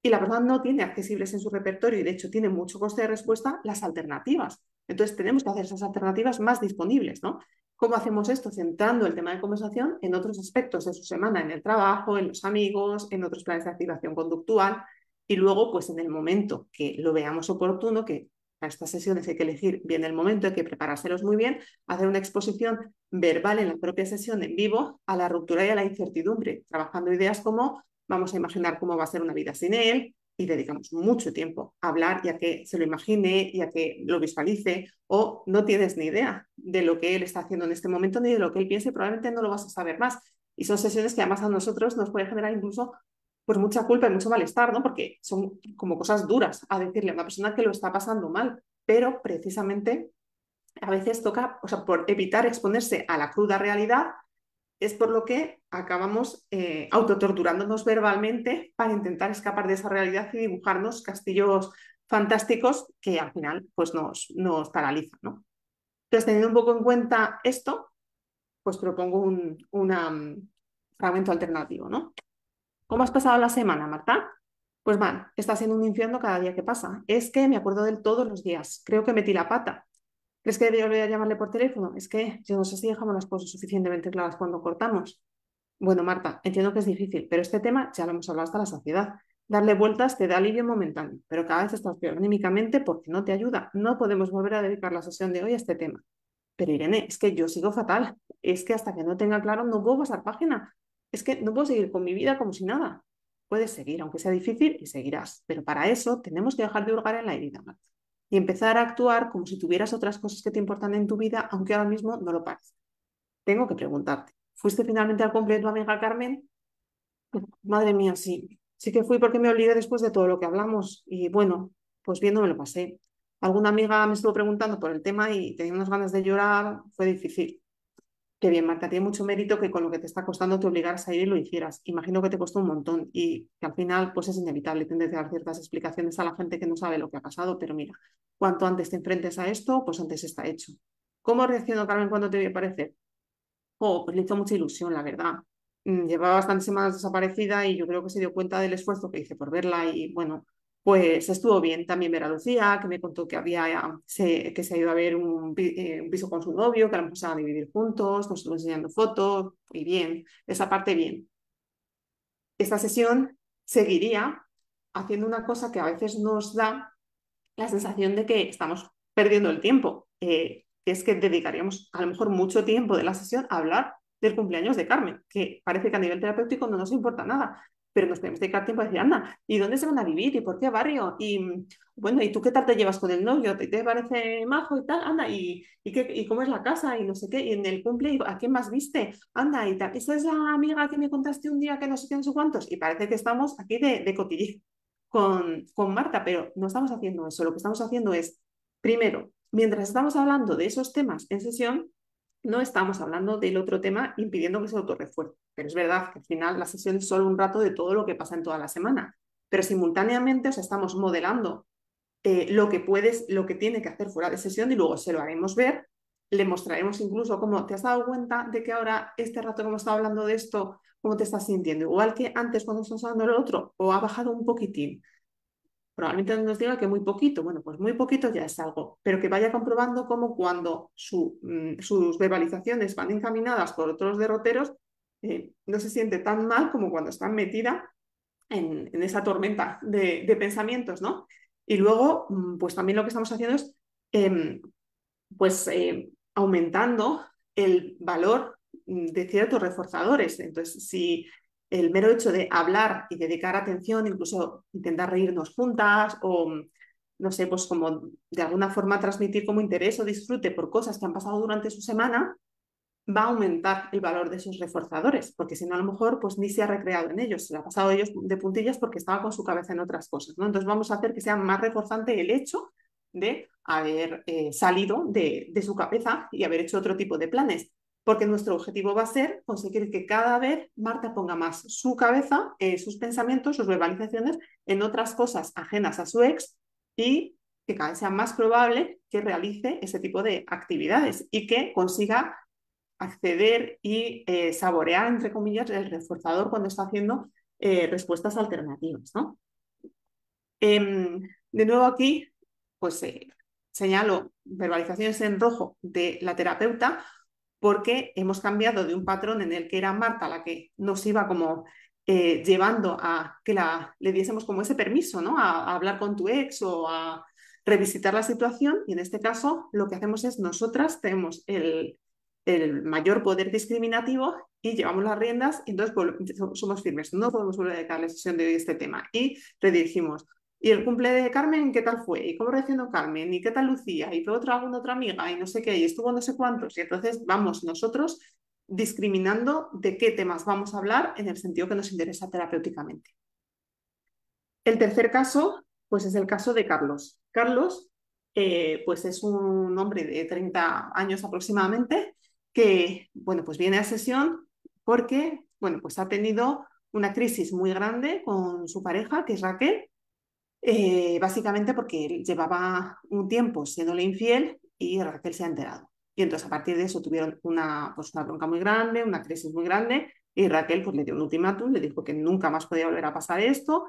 Y la persona no tiene accesibles en su repertorio y de hecho tiene mucho coste de respuesta las alternativas. Entonces tenemos que hacer esas alternativas más disponibles, ¿no? ¿Cómo hacemos esto? Centrando el tema de conversación en otros aspectos de su semana, en el trabajo, en los amigos, en otros planes de activación conductual y luego, pues en el momento que lo veamos oportuno, que para estas sesiones hay que elegir bien el momento, hay que preparárselos muy bien, hacer una exposición verbal en la propia sesión en vivo a la ruptura y a la incertidumbre, trabajando ideas como vamos a imaginar cómo va a ser una vida sin él, y dedicamos mucho tiempo a hablar y a que se lo imagine y a que lo visualice, o no tienes ni idea de lo que él está haciendo en este momento ni de lo que él piensa y probablemente no lo vas a saber más. Y son sesiones que además a nosotros nos puede generar incluso pues mucha culpa y mucho malestar, ¿no? Porque son como cosas duras a decirle a una persona que lo está pasando mal, pero precisamente a veces toca, o sea, por evitar exponerse a la cruda realidad, es por lo que acabamos autotorturándonos verbalmente para intentar escapar de esa realidad y dibujarnos castillos fantásticos que al final pues nos paralizan, ¿no? Entonces, teniendo un poco en cuenta esto, pues propongo un fragmento alternativo, ¿no? ¿Cómo has pasado la semana, Marta? Pues mal, está siendo un infierno cada día que pasa. Es que me acuerdo de él todos los días. Creo que metí la pata. ¿Crees que debería volver a llamarle por teléfono? Es que yo no sé si dejamos las cosas suficientemente claras cuando cortamos. Bueno, Marta, entiendo que es difícil, pero este tema ya lo hemos hablado hasta la saciedad. Darle vueltas te da alivio momentáneo, pero cada vez estás peor anímicamente porque no te ayuda. No podemos volver a dedicar la sesión de hoy a este tema. Pero Irene, es que yo sigo fatal. Es que hasta que no tenga claro no puedo pasar página. Es que no puedo seguir con mi vida como si nada. Puedes seguir, aunque sea difícil, y seguirás. Pero para eso tenemos que dejar de hurgar en la herida, Marta, y empezar a actuar como si tuvieras otras cosas que te importan en tu vida, aunque ahora mismo no lo parezca. Tengo que preguntarte, ¿fuiste finalmente al cumple de tu amiga Carmen? Madre mía, sí. Sí que fui porque me obligué después de todo lo que hablamos. Y bueno, pues viendo me lo pasé. Alguna amiga me estuvo preguntando por el tema y tenía unas ganas de llorar. Fue difícil. Qué bien, Marta, tiene mucho mérito que con lo que te está costando te obligaras a ir y lo hicieras. Imagino que te costó un montón y que al final pues es inevitable tener que dar ciertas explicaciones a la gente que no sabe lo que ha pasado, pero mira, cuanto antes te enfrentes a esto, pues antes está hecho. ¿Cómo reaccionó Carmen cuando te vio aparecer? Oh, pues le hizo mucha ilusión, la verdad. Llevaba bastantes semanas desaparecida y yo creo que se dio cuenta del esfuerzo que hice por verla y bueno, pues estuvo bien también ver a Lucía, que me contó que que se ha ido a ver un piso con su novio, que a lo mejor se van a vivir juntos, nos estuvo enseñando fotos y bien, esa parte bien. Esta sesión seguiría haciendo una cosa que a veces nos da la sensación de que estamos perdiendo el tiempo, que es que dedicaríamos a lo mejor mucho tiempo de la sesión a hablar del cumpleaños de Carmen, que parece que a nivel terapéutico no nos importa nada, pero nos tenemos que dedicar tiempo a decir, anda, ¿y dónde se van a vivir? ¿Y por qué barrio? Y bueno, ¿y tú qué tal te llevas con el novio? ¿Te parece majo y tal? Anda, ¿y cómo es la casa? Y no sé qué, y en el cumple, ¿a quién más viste? Anda, y tal. Esa es la amiga que me contaste un día que no sé qué, no sé cuántos. Y parece que estamos aquí de cotilleo con Marta, pero no estamos haciendo eso. Lo que estamos haciendo es, primero, mientras estamos hablando de esos temas en sesión, no estamos hablando del otro tema impidiendo que se autorrefuerce. Pero es verdad que al final la sesión es solo un rato de todo lo que pasa en toda la semana. Pero simultáneamente, o sea, estamos modelando lo que tiene que hacer fuera de sesión y luego se lo haremos ver. Le mostraremos incluso cómo te has dado cuenta de que ahora este rato que hemos estado hablando de esto, cómo te estás sintiendo. Igual que antes cuando estamos hablando del otro, o ha bajado un poquitín. Probablemente nos diga que muy poquito, bueno, pues muy poquito ya es algo, pero que vaya comprobando cómo cuando sus verbalizaciones van encaminadas por otros derroteros, no se siente tan mal como cuando está metida en esa tormenta de pensamientos, ¿no? Y luego, pues también lo que estamos haciendo es, em, pues, aumentando el valor de ciertos reforzadores. Entonces, si el mero hecho de hablar y dedicar atención, incluso intentar reírnos juntas o, no sé, pues como de alguna forma transmitir como interés o disfrute por cosas que han pasado durante su semana, va a aumentar el valor de esos reforzadores, porque si no, a lo mejor pues ni se ha recreado en ellos, se le ha pasado a ellos de puntillas porque estaba con su cabeza en otras cosas, ¿no? Entonces vamos a hacer que sea más reforzante el hecho de haber salido de su cabeza y haber hecho otro tipo de planes, porque nuestro objetivo va a ser conseguir que cada vez Marta ponga más su cabeza, sus pensamientos, sus verbalizaciones en otras cosas ajenas a su ex y que cada vez sea más probable que realice ese tipo de actividades y que consiga acceder y saborear, entre comillas, el reforzador cuando está haciendo respuestas alternativas, ¿no? De nuevo aquí, pues señalo verbalizaciones en rojo de la terapeuta porque hemos cambiado de un patrón en el que era Marta la que nos iba como llevando a que le diésemos como ese permiso, ¿no? A hablar con tu ex o a revisitar la situación, y en este caso lo que hacemos es nosotras tenemos el mayor poder discriminativo y llevamos las riendas, y entonces somos firmes, no podemos volver a dedicar la sesión de hoy a este tema y redirigimos. ¿Y el cumple de Carmen qué tal fue? ¿Y cómo reaccionó Carmen? ¿Y qué tal Lucía? ¿Y fue alguna otra amiga? Y no sé qué, y estuvo no sé cuántos. Y entonces vamos nosotros discriminando de qué temas vamos a hablar en el sentido que nos interesa terapéuticamente. El tercer caso, pues es el caso de Carlos. Carlos, pues es un hombre de 30 años aproximadamente que, bueno, pues viene a sesión porque, bueno, pues ha tenido una crisis muy grande con su pareja, que es Raquel, básicamente porque él llevaba un tiempo siéndole infiel y Raquel se ha enterado. Y entonces a partir de eso tuvieron pues una bronca muy grande, una crisis muy grande, y Raquel pues le dio un ultimátum, le dijo que nunca más podía volver a pasar esto.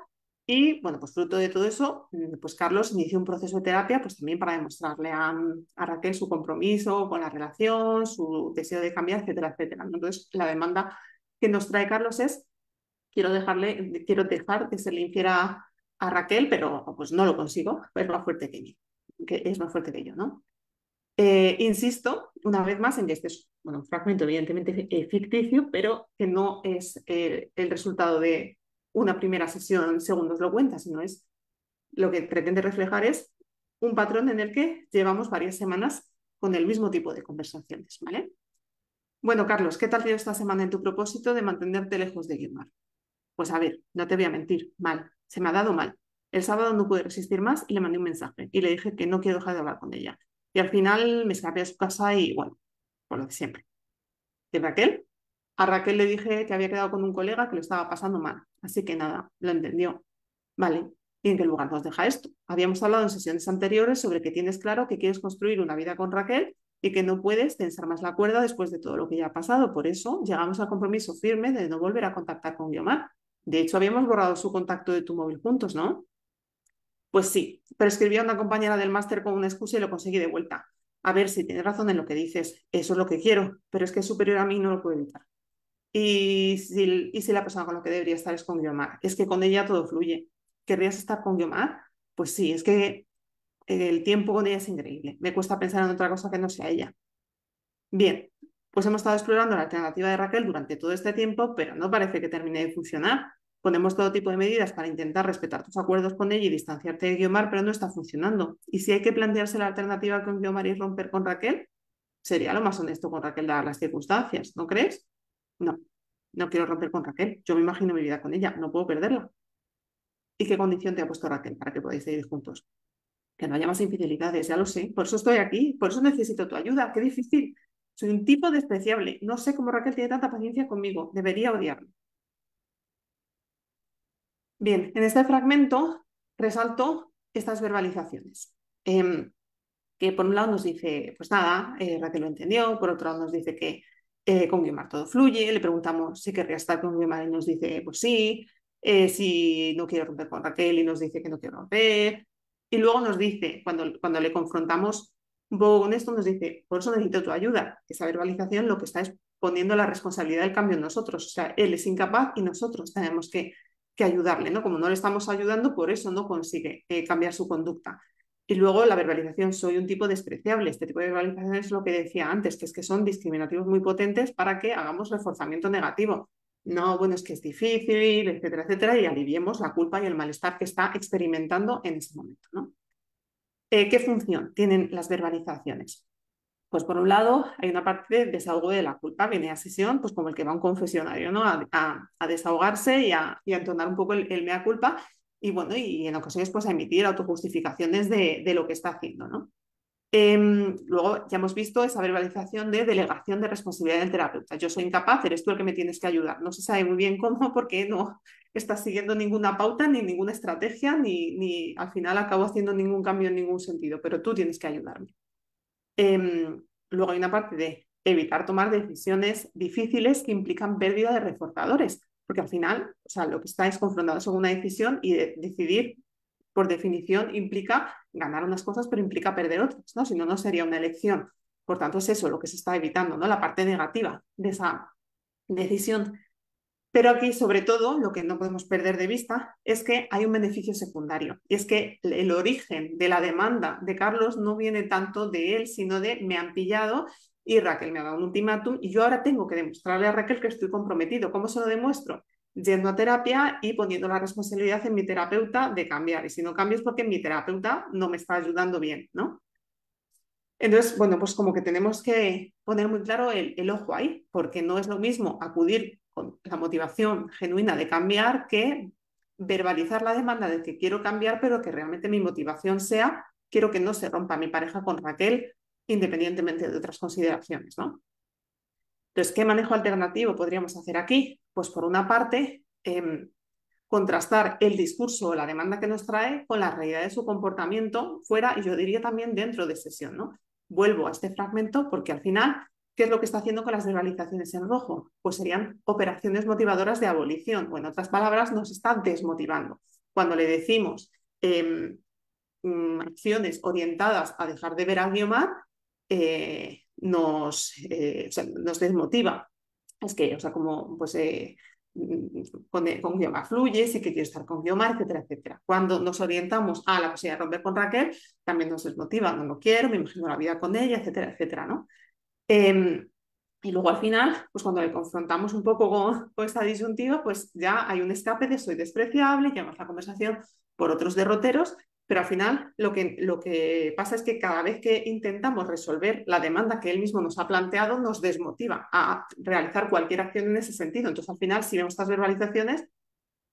Y bueno, pues fruto de todo eso, pues Carlos inició un proceso de terapia pues también para demostrarle a Raquel su compromiso con la relación, su deseo de cambiar, etcétera, etcétera. Entonces la demanda que nos trae Carlos es: quiero dejar de serle infiel a Raquel, pero pues no lo consigo, es más fuerte es más fuerte que yo, ¿no? Insisto una vez más en que este es, bueno, un fragmento evidentemente ficticio, pero que no es el resultado de una primera sesión según nos lo cuenta, sino es lo que pretende reflejar es un patrón en el que llevamos varias semanas con el mismo tipo de conversaciones, ¿vale? Bueno, Carlos, ¿qué tal te ha ido esta semana en tu propósito de mantenerte lejos de Guilmar? Pues a ver, no te voy a mentir, mal, se me ha dado mal. El sábado no pude resistir más y le mandé un mensaje y le dije que no quiero dejar de hablar con ella. Y al final me escapé a su casa y bueno, por lo de siempre. ¿Y Raquel? A Raquel le dije que había quedado con un colega que lo estaba pasando mal, así que nada, lo entendió. Vale, ¿y en qué lugar nos deja esto? Habíamos hablado en sesiones anteriores sobre que tienes claro que quieres construir una vida con Raquel y que no puedes tensar más la cuerda después de todo lo que ya ha pasado. Por eso llegamos al compromiso firme de no volver a contactar con Guiomar. De hecho, habíamos borrado su contacto de tu móvil juntos, ¿no? Pues sí, pero escribí a una compañera del máster con una excusa y lo conseguí de vuelta. A ver, si tienes razón en lo que dices, eso es lo que quiero, pero es que es superior a mí y no lo puedo evitar. Y si la persona con la que debería estar es con Guiomar, es que con ella todo fluye. ¿Querrías estar con Guiomar? Pues sí, es que el tiempo con ella es increíble. Me cuesta pensar en otra cosa que no sea ella. Bien, pues hemos estado explorando la alternativa de Raquel durante todo este tiempo, pero no parece que termine de funcionar. Ponemos todo tipo de medidas para intentar respetar tus acuerdos con ella y distanciarte de Guiomar, pero no está funcionando. Y si hay que plantearse la alternativa con Guiomar y romper con Raquel, sería lo más honesto con Raquel dadas las circunstancias, ¿no crees? No, no quiero romper con Raquel. Yo me imagino mi vida con ella, no puedo perderla. ¿Y qué condición te ha puesto Raquel para que podáis seguir juntos? Que no haya más infidelidades, ya lo sé. Por eso estoy aquí, por eso necesito tu ayuda. Qué difícil. Soy un tipo despreciable. No sé cómo Raquel tiene tanta paciencia conmigo. Debería odiarme. Bien, en este fragmento resalto estas verbalizaciones. Que por un lado nos dice, pues nada, Raquel lo entendió, por otro lado nos dice que con Guiomar todo fluye, le preguntamos si querría estar con Guiomar y nos dice, pues sí, si no quiere romper con Raquel y nos dice que no quiere romper, y luego nos dice, cuando le confrontamos un poco con esto, nos dice, por eso necesito tu ayuda. Esa verbalización lo que está es poniendo la responsabilidad del cambio en nosotros, o sea, él es incapaz y nosotros tenemos que ayudarle, ¿no? Como no le estamos ayudando, por eso no consigue cambiar su conducta. Y luego la verbalización, soy un tipo despreciable. Este tipo de verbalización es lo que decía antes, que es que son discriminativos muy potentes para que hagamos reforzamiento negativo. No, bueno, es que es difícil, etcétera, etcétera, y aliviemos la culpa y el malestar que está experimentando en ese momento, ¿no? ¿Qué función tienen las verbalizaciones? Pues por un lado hay una parte de desahogo de la culpa, viene a sesión, pues como el que va a un confesionario, ¿no? A desahogarse y a entonar un poco el mea culpa y bueno, y en ocasiones pues a emitir autojustificaciones de lo que está haciendo, ¿no? Luego ya hemos visto esa verbalización de delegación de responsabilidad del terapeuta. Yo soy incapaz, eres tú el que me tienes que ayudar. No se sabe muy bien cómo, porque no estás siguiendo ninguna pauta, ni ninguna estrategia, ni al final acabo haciendo ningún cambio en ningún sentido, pero tú tienes que ayudarme. Luego hay una parte de evitar tomar decisiones difíciles que implican pérdida de reforzadores, porque al final, o sea, lo que está es confrontado con una decisión y decidir, por definición, implica ganar unas cosas, pero implica perder otras, ¿no? Si no, no sería una elección. Por tanto, es eso lo que se está evitando, ¿no? La parte negativa de esa decisión. Pero aquí, sobre todo, lo que no podemos perder de vista es que hay un beneficio secundario. Y es que el origen de la demanda de Carlos no viene tanto de él, sino de me han pillado y Raquel me ha dado un ultimátum y yo ahora tengo que demostrarle a Raquel que estoy comprometido. ¿Cómo se lo demuestro? Yendo a terapia y poniendo la responsabilidad en mi terapeuta de cambiar. Y si no cambio es porque mi terapeuta no me está ayudando bien, ¿no? Entonces, bueno, pues como que tenemos que poner muy claro el ojo ahí, porque no es lo mismo acudir con la motivación genuina de cambiar que verbalizar la demanda de que quiero cambiar, pero que realmente mi motivación sea, quiero que no se rompa mi pareja con Raquel, independientemente de otras consideraciones, ¿no? Entonces, ¿qué manejo alternativo podríamos hacer aquí? Pues por una parte, contrastar el discurso o la demanda que nos trae con la realidad de su comportamiento fuera y yo diría también dentro de sesión, ¿no? Vuelvo a este fragmento porque al final, ¿qué es lo que está haciendo con las verbalizaciones en rojo? Pues serían operaciones motivadoras de abolición, o en otras palabras, nos está desmotivando. Cuando le decimos acciones orientadas a dejar de ver a Guiomar, o sea, nos desmotiva. Es que, o sea, como pues con Guiomar fluye, sí que quiero estar con Guiomar, etcétera, etcétera. Cuando nos orientamos a la posibilidad de romper con Raquel, también nos desmotiva, no lo quiero, me imagino la vida con ella, etcétera, etcétera, ¿no? Y luego al final, pues cuando le confrontamos un poco con esta disyuntiva, pues ya hay un escape de soy despreciable, llevamos la conversación por otros derroteros, pero al final lo que pasa es que cada vez que intentamos resolver la demanda que él mismo nos ha planteado, nos desmotiva a realizar cualquier acción en ese sentido. Entonces al final, si vemos estas verbalizaciones,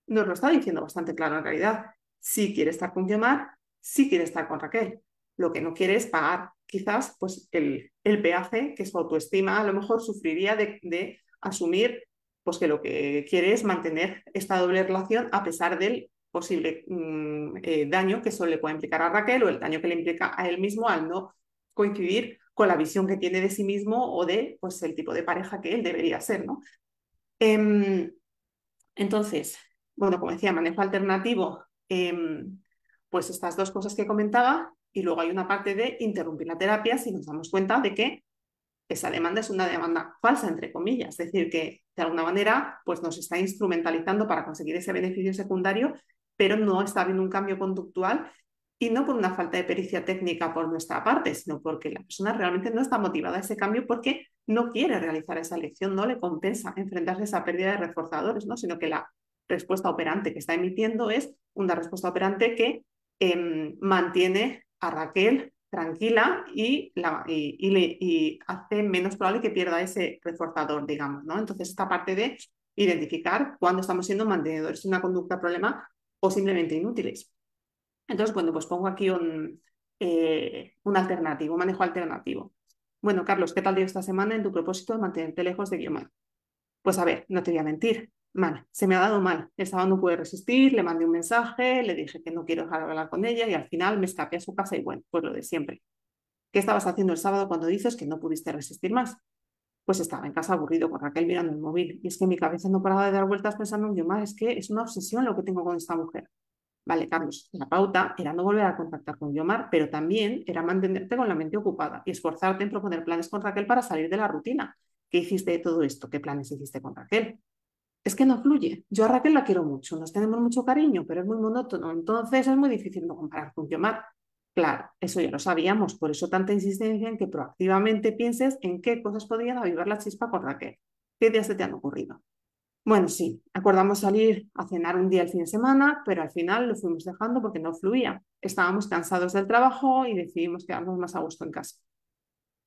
nos lo está diciendo bastante claro en realidad. Sí quiere estar con Guiomar, sí quiere estar con Raquel. Lo que no quiere es pagar quizás pues, el peaje que su autoestima a lo mejor sufriría de asumir pues, que lo que quiere es mantener esta doble relación a pesar del posible daño que eso le puede implicar a Raquel o el daño que le implica a él mismo al no coincidir con la visión que tiene de sí mismo o de pues, el tipo de pareja que él debería ser, ¿no? Entonces, bueno, como decía, manejo alternativo, pues estas dos cosas que comentaba, y luego hay una parte de interrumpir la terapia si nos damos cuenta de que esa demanda es una demanda falsa, entre comillas, es decir, que de alguna manera pues nos está instrumentalizando para conseguir ese beneficio secundario, pero no está habiendo un cambio conductual y no por una falta de pericia técnica por nuestra parte, sino porque la persona realmente no está motivada a ese cambio porque no quiere realizar esa elección, no le compensa enfrentarse a esa pérdida de reforzadores, ¿no? Sino que la respuesta operante que está emitiendo es una respuesta operante que mantiene a Raquel tranquila y hace menos probable que pierda ese reforzador, digamos, ¿no? Entonces, esta parte de identificar cuándo estamos siendo mantenedores de una conducta problema o simplemente inútiles. Entonces, bueno, pues pongo aquí un alternativo, un manejo alternativo. Bueno, Carlos, ¿qué tal dio esta semana en tu propósito de mantenerte lejos de Guiomar? Pues a ver, no te voy a mentir, mal, se me ha dado mal. El sábado no pude resistir, le mandé un mensaje, le dije que no quiero dejar de hablar con ella y al final me escapé a su casa y bueno, pues lo de siempre. ¿Qué estabas haciendo el sábado cuando dices que no pudiste resistir más? Pues estaba en casa aburrido con Raquel mirando el móvil y es que mi cabeza no paraba de dar vueltas pensando en Guiomar, es que es una obsesión lo que tengo con esta mujer. Vale, Carlos, la pauta era no volver a contactar con Guiomar, pero también era mantenerte con la mente ocupada y esforzarte en proponer planes con Raquel para salir de la rutina. ¿Qué hiciste de todo esto? ¿Qué planes hiciste con Raquel? Es que no fluye. Yo a Raquel la quiero mucho, nos tenemos mucho cariño, pero es muy monótono, entonces es muy difícil no comparar con Guiomar. Claro, eso ya lo sabíamos, por eso tanta insistencia en que proactivamente pienses en qué cosas podrían avivar la chispa con Raquel. ¿Qué ideas se te han ocurrido? Bueno, sí, acordamos salir a cenar un día el fin de semana, pero al final lo fuimos dejando porque no fluía. Estábamos cansados del trabajo y decidimos quedarnos más a gusto en casa.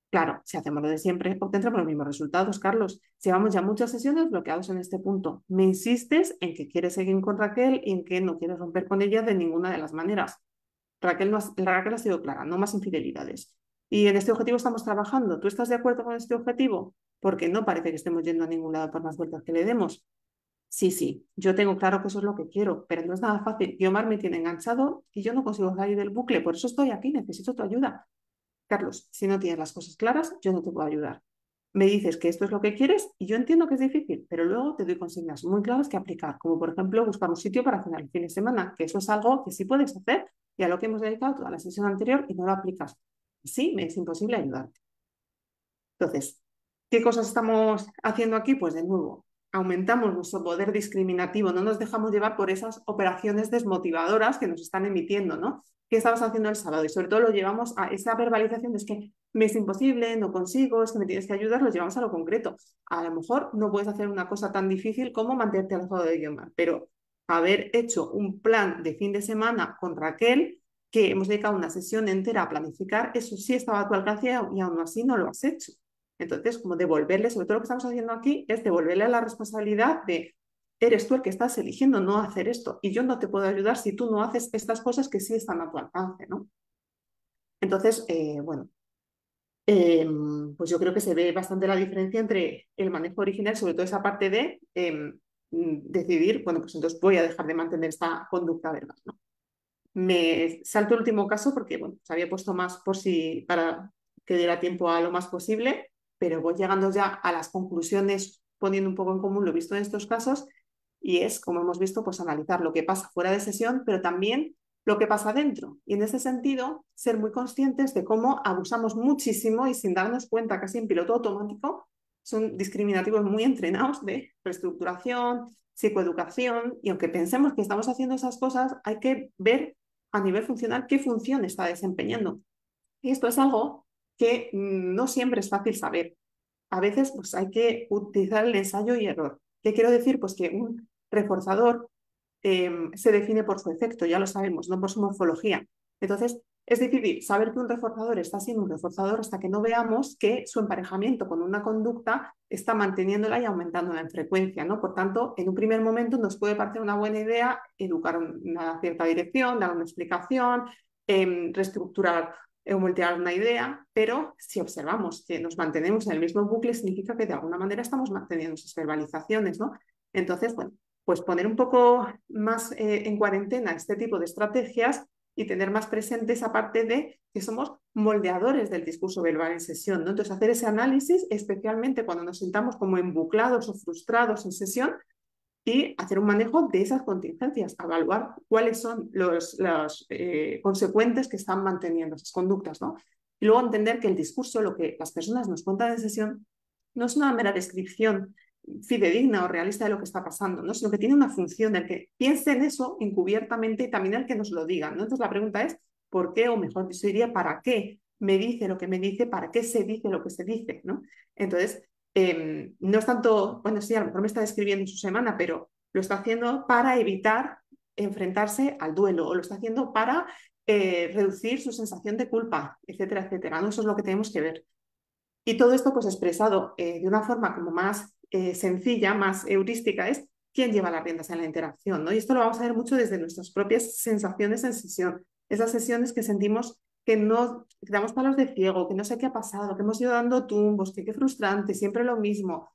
Claro, si hacemos lo de siempre, obtendremos los mismos resultados, Carlos. Llevamos ya muchas sesiones bloqueados en este punto. Me insistes en que quieres seguir con Raquel y en que no quieres romper con ella de ninguna de las maneras. Raquel ha sido clara, no más infidelidades. Y en este objetivo estamos trabajando. ¿Tú estás de acuerdo con este objetivo? Porque no parece que estemos yendo a ningún lado por más vueltas que le demos. Sí, yo tengo claro que eso es lo que quiero, pero no es nada fácil. Guiomar me tiene enganchado y yo no consigo salir del bucle, por eso estoy aquí, necesito tu ayuda. Carlos, si no tienes las cosas claras, yo no te puedo ayudar. Me dices que esto es lo que quieres y yo entiendo que es difícil, pero luego te doy consignas muy claras que aplicar, como por ejemplo buscar un sitio para cenar el fin de semana, que eso es algo que sí puedes hacer y a lo que hemos dedicado toda la sesión anterior y no lo aplicas. Sí, me es imposible ayudarte. Entonces, ¿qué cosas estamos haciendo aquí? Pues de nuevo, aumentamos nuestro poder discriminativo, no nos dejamos llevar por esas operaciones desmotivadoras que nos están emitiendo, ¿no? ¿Qué estabas haciendo el sábado? Y sobre todo lo llevamos a esa verbalización de es que me es imposible, no consigo, es que me tienes que ayudar, lo llevamos a lo concreto. A lo mejor no puedes hacer una cosa tan difícil como mantenerte alejado de idioma, pero haber hecho un plan de fin de semana con Raquel, que hemos dedicado una sesión entera a planificar, eso sí estaba a tu alcance y aún así no lo has hecho. Entonces, como devolverle, sobre todo lo que estamos haciendo aquí, es devolverle la responsabilidad de, eres tú el que estás eligiendo no hacer esto y yo no te puedo ayudar si tú no haces estas cosas que sí están a tu alcance, ¿no? Entonces, bueno, pues yo creo que se ve bastante la diferencia entre el manejo original, sobre todo esa parte de decidir, bueno, pues entonces voy a dejar de mantener esta conducta verbal, ¿no? Me salto el último caso porque, bueno, se había puesto más por si para que diera tiempo a lo más posible, pero voy llegando ya a las conclusiones, poniendo un poco en común lo visto en estos casos, y es, como hemos visto, pues analizar lo que pasa fuera de sesión, pero también lo que pasa dentro. Y en ese sentido, ser muy conscientes de cómo abusamos muchísimo y sin darnos cuenta, casi en piloto automático, son discriminativos muy entrenados de reestructuración, psicoeducación, y aunque pensemos que estamos haciendo esas cosas, hay que ver a nivel funcional qué función está desempeñando. Y esto es algo que no siempre es fácil saber. A veces pues, hay que utilizar el ensayo y error. ¿Qué quiero decir? Pues que un reforzador se define por su efecto, ya lo sabemos, no por su morfología. Entonces, es difícil saber que un reforzador está siendo un reforzador hasta que no veamos que su emparejamiento con una conducta está manteniéndola y aumentándola en frecuencia, ¿no? Por tanto, en un primer momento nos puede parecer una buena idea educar en una cierta dirección, dar una explicación, reestructurar o voltear una idea, pero si observamos que nos mantenemos en el mismo bucle, significa que de alguna manera estamos manteniendo esas verbalizaciones, ¿no? Entonces, bueno, pues poner un poco más en cuarentena este tipo de estrategias y tener más presente esa parte de que somos moldeadores del discurso verbal en sesión, ¿no? Entonces, hacer ese análisis, especialmente cuando nos sintamos como embuclados o frustrados en sesión, y hacer un manejo de esas contingencias, evaluar cuáles son los consecuentes que están manteniendo esas conductas, ¿no? Y luego entender que el discurso, lo que las personas nos cuentan en sesión, no es una mera descripción fidedigna o realista de lo que está pasando, ¿no? Sino que tiene una función del que piense en eso encubiertamente y también el que nos lo digan, ¿no? Entonces la pregunta es, ¿por qué? O mejor diría, ¿para qué me dice lo que me dice? ¿Para qué se dice lo que se dice? ¿No? Entonces, no es tanto, bueno, sí, a lo mejor me está describiendo su semana, pero lo está haciendo para evitar enfrentarse al duelo o lo está haciendo para reducir su sensación de culpa, etcétera, etcétera, ¿no? Eso es lo que tenemos que ver. Y todo esto pues expresado de una forma como más sencilla, más heurística, es quién lleva las riendas en la interacción, ¿no? Y esto lo vamos a ver mucho desde nuestras propias sensaciones en sesión. Esas sesiones que sentimos que no, que damos palos de ciego, que no sé qué ha pasado, que hemos ido dando tumbos, que qué frustrante, siempre lo mismo.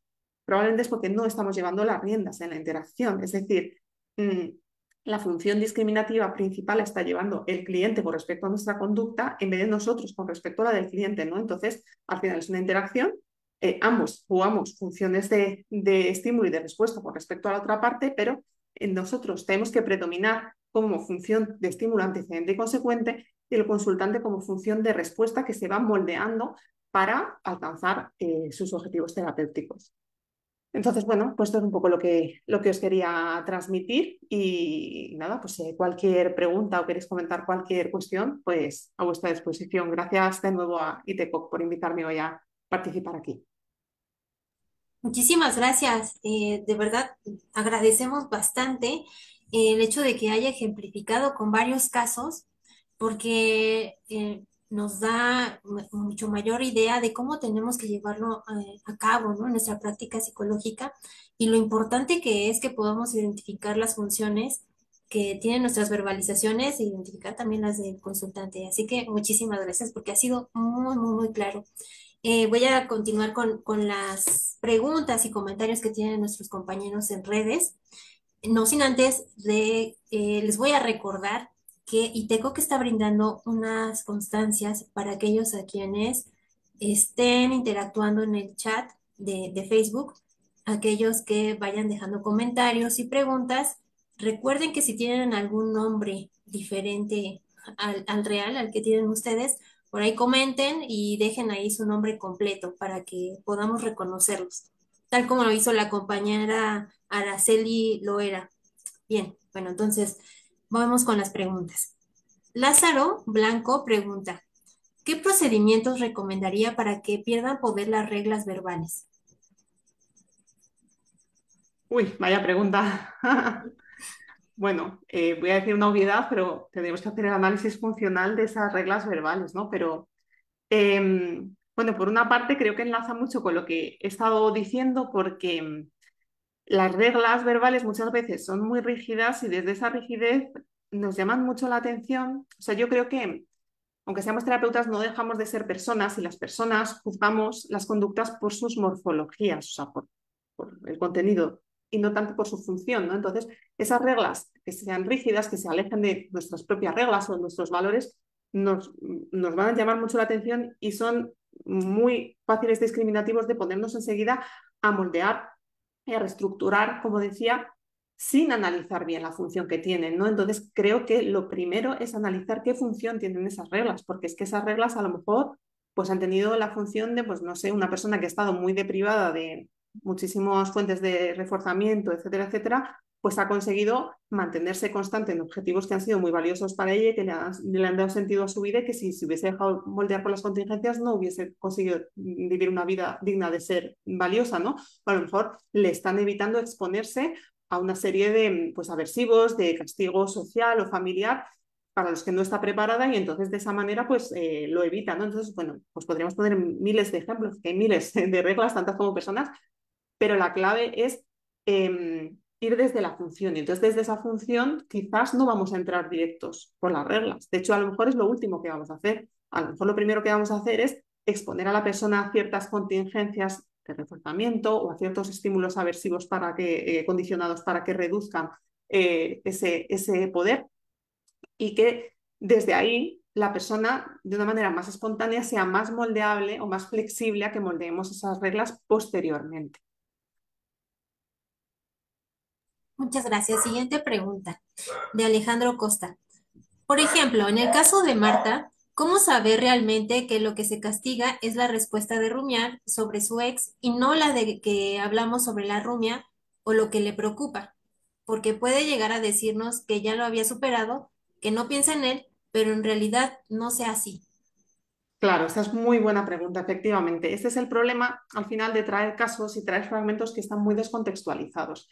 Probablemente es porque no estamos llevando las riendas en la interacción. Es decir, la función discriminativa principal la está llevando el cliente con respecto a nuestra conducta en vez de nosotros con respecto a la del cliente, ¿no? Entonces, al final es una interacción, ambos jugamos funciones de estímulo y de respuesta con respecto a la otra parte, pero nosotros tenemos que predominar como función de estímulo antecedente y consecuente y el consultante como función de respuesta que se va moldeando para alcanzar sus objetivos terapéuticos. Entonces, bueno, pues esto es un poco lo que os quería transmitir y nada, pues cualquier pregunta o queréis comentar cualquier cuestión, pues a vuestra disposición. Gracias de nuevo a ITECOC por invitarme hoy a participar aquí. Muchísimas gracias. De verdad, agradecemos bastante el hecho de que haya ejemplificado con varios casos, porque nos da mucho mayor idea de cómo tenemos que llevarlo a cabo, ¿no? En nuestra práctica psicológica y lo importante que es que podamos identificar las funciones que tienen nuestras verbalizaciones e identificar también las del consultante. Así que muchísimas gracias porque ha sido muy, muy, muy claro. Voy a continuar con las preguntas y comentarios que tienen nuestros compañeros en redes. No sin antes les voy a recordar que ITECO que está brindando unas constancias para aquellos a quienes estén interactuando en el chat de Facebook, aquellos que vayan dejando comentarios y preguntas. Recuerden que si tienen algún nombre diferente al real, al que tienen ustedes, Por ahí comenten y dejen ahí su nombre completo para que podamos reconocerlos, tal como lo hizo la compañera Araceli Loera. Bien, bueno, entonces vamos con las preguntas. Lázaro Blanco pregunta, ¿qué procedimientos recomendaría para que pierdan poder las reglas verbales? Uy, vaya pregunta. Bueno, voy a decir una obviedad, pero tendríamos que hacer el análisis funcional de esas reglas verbales, ¿no? Pero, bueno, por una parte creo que enlaza mucho con lo que he estado diciendo porque las reglas verbales muchas veces son muy rígidas y desde esa rigidez nos llaman mucho la atención. O sea, yo creo que aunque seamos terapeutas no dejamos de ser personas y las personas juzgamos las conductas por sus morfologías, o sea, por el contenido y no tanto por su función, ¿no? Entonces, esas reglas que sean rígidas, que se alejen de nuestras propias reglas o de nuestros valores, nos van a llamar mucho la atención y son muy fáciles discriminativos de ponernos enseguida a moldear y a reestructurar, como decía, sin analizar bien la función que tienen, ¿no? Entonces, creo que lo primero es analizar qué función tienen esas reglas, porque es que esas reglas a lo mejor pues han tenido la función de, pues no sé, una persona que ha estado muy deprivada de muchísimas fuentes de reforzamiento, etcétera, etcétera, pues ha conseguido mantenerse constante en objetivos que han sido muy valiosos para ella y que le han dado sentido a su vida y que si se hubiese dejado moldear por las contingencias no hubiese conseguido vivir una vida digna de ser valiosa, ¿no? A lo mejor le están evitando exponerse a una serie de pues, aversivos, de castigo social o familiar para los que no está preparada y entonces de esa manera pues lo evita, ¿no? Entonces, bueno, pues podríamos poner miles de ejemplos, que hay miles de reglas, tantas como personas, pero la clave es ir desde la función. Y entonces desde esa función quizás no vamos a entrar directos por las reglas. De hecho, a lo mejor es lo último que vamos a hacer. A lo mejor lo primero que vamos a hacer es exponer a la persona a ciertas contingencias de reforzamiento o a ciertos estímulos aversivos para que, condicionados para que reduzcan ese poder y que desde ahí la persona de una manera más espontánea sea más moldeable o más flexible a que moldeemos esas reglas posteriormente. Muchas gracias. Siguiente pregunta de Alejandro Costa. Por ejemplo, en el caso de Marta, ¿cómo saber realmente que lo que se castiga es la respuesta de rumiar sobre su ex y no la de que hablamos sobre la rumia o lo que le preocupa? Porque puede llegar a decirnos que ya lo había superado, que no piensa en él, pero en realidad no sea así. Claro, esta es muy buena pregunta, efectivamente. Este es el problema al final de traer casos y traer fragmentos que están muy descontextualizados.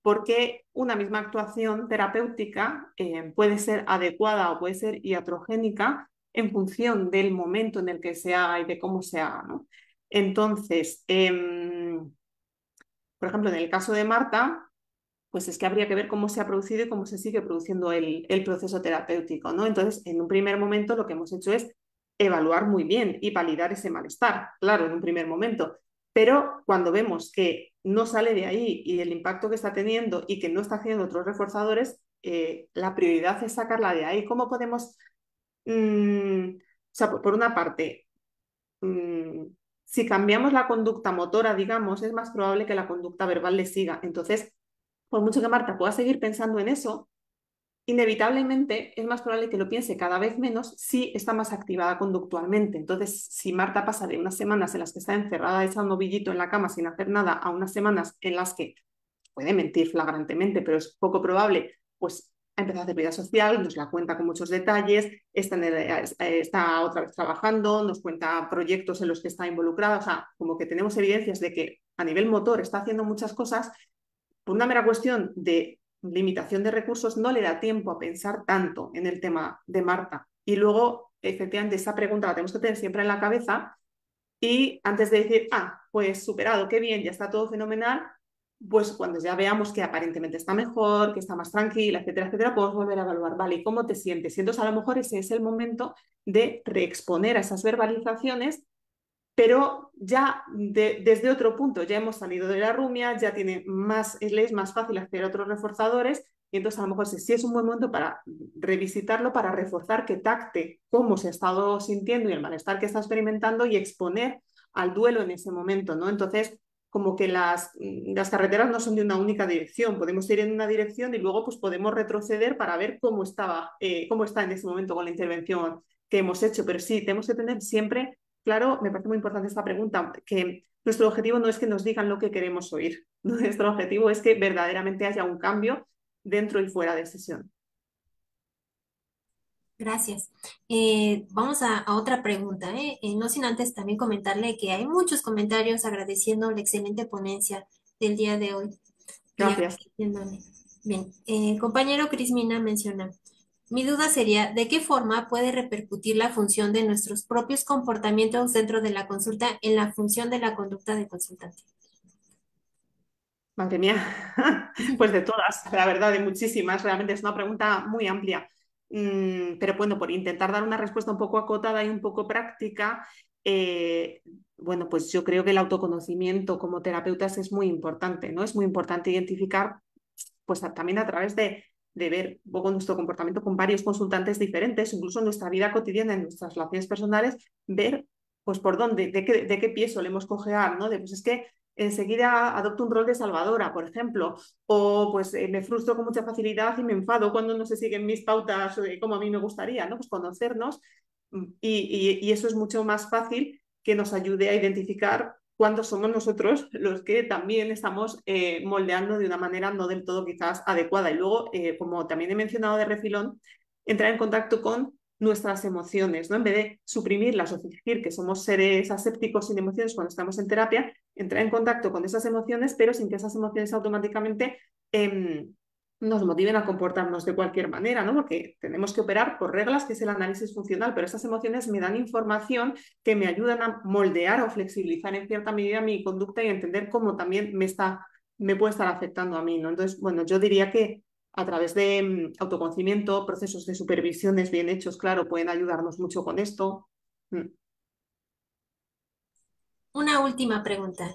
Porque una misma actuación terapéutica puede ser adecuada o puede ser iatrogénica en función del momento en el que se haga y de cómo se haga, ¿no? Entonces, por ejemplo, en el caso de Marta, pues es que habría que ver cómo se ha producido y cómo se sigue produciendo el proceso terapéutico, ¿no? Entonces, en un primer momento lo que hemos hecho es evaluar muy bien y validar ese malestar, claro, en un primer momento. Pero cuando vemos que no sale de ahí y el impacto que está teniendo y que no está haciendo otros reforzadores, la prioridad es sacarla de ahí. ¿Cómo podemos, o sea, por una parte, mmm, si cambiamos la conducta motora, digamos, es más probable que la conducta verbal le siga. Entonces, por mucho que Marta pueda seguir pensando en eso, inevitablemente es más probable que lo piense cada vez menos si está más activada conductualmente. Entonces, si Marta pasa de unas semanas en las que está encerrada hecha un novillito en la cama sin hacer nada a unas semanas en las que puede mentir flagrantemente, pero es poco probable, pues ha empezado a hacer vida social, nos la cuenta con muchos detalles, está otra vez trabajando, nos cuenta proyectos en los que está involucrada, o sea, como que tenemos evidencias de que a nivel motor está haciendo muchas cosas por una mera cuestión de limitación de recursos, no le da tiempo a pensar tanto en el tema de Marta. Y luego, efectivamente, esa pregunta la tenemos que tener siempre en la cabeza y antes de decir, pues superado, qué bien, ya está todo fenomenal, pues cuando ya veamos que aparentemente está mejor, que está más tranquila, etcétera, etcétera, podemos volver a evaluar, vale, ¿y cómo te sientes? Y entonces a lo mejor ese es el momento de reexponer a esas verbalizaciones pero ya desde otro punto, ya hemos salido de la rumia, ya tiene más, le es más fácil hacer otros reforzadores y entonces a lo mejor sí es un buen momento para revisitarlo, para reforzar que tacte cómo se ha estado sintiendo y el malestar que está experimentando y exponer al duelo en ese momento, ¿no? Entonces, como que las carreteras no son de una única dirección, podemos ir en una dirección y luego pues podemos retroceder para ver cómo está en ese momento con la intervención que hemos hecho, pero sí, tenemos que tener siempre claro, me parece muy importante esta pregunta, que nuestro objetivo no es que nos digan lo que queremos oír, nuestro objetivo es que verdaderamente haya un cambio dentro y fuera de sesión. Gracias. Vamos a otra pregunta, ¿eh? No sin antes también comentarle que hay muchos comentarios agradeciendo la excelente ponencia del día de hoy y Gracias. agradeciéndole. Bien, compañero Crismina menciona, mi duda sería, ¿de qué forma puede repercutir la función de nuestros propios comportamientos dentro de la consulta en la función de la conducta del consultante? Madre mía, pues de todas, la verdad, de muchísimas. Realmente es una pregunta muy amplia. Pero bueno, por intentar dar una respuesta un poco acotada y un poco práctica, eh, bueno, pues yo creo que el autoconocimiento como terapeutas es muy importante, ¿no? Es muy importante identificar, pues también a través de ver un poco nuestro comportamiento con varios consultantes diferentes, incluso en nuestra vida cotidiana, en nuestras relaciones personales, ver, pues por dónde, de qué pie solemos cojear, ¿no? De, pues es que enseguida adopto un rol de salvadora, por ejemplo, o pues me frustro con mucha facilidad y me enfado cuando no se siguen mis pautas como a mí me gustaría, ¿no? Pues conocernos y eso es mucho más fácil que nos ayude a identificar cuándo somos nosotros los que también estamos moldeando de una manera no del todo quizás adecuada. Y luego, como también he mencionado de refilón, entrar en contacto con nuestras emociones, ¿no? En vez de suprimirlas o fingir que somos seres asépticos sin emociones cuando estamos en terapia, entrar en contacto con esas emociones, pero sin que esas emociones automáticamente nos motiven a comportarnos de cualquier manera, ¿no? Porque tenemos que operar por reglas, que es el análisis funcional, pero esas emociones me dan información que me ayudan a moldear o flexibilizar en cierta medida mi conducta y entender cómo también me puede estar afectando a mí, ¿no? Entonces, bueno, yo diría que a través de autoconocimiento, procesos de supervisiones bien hechos, claro, pueden ayudarnos mucho con esto. Mm. Una última pregunta.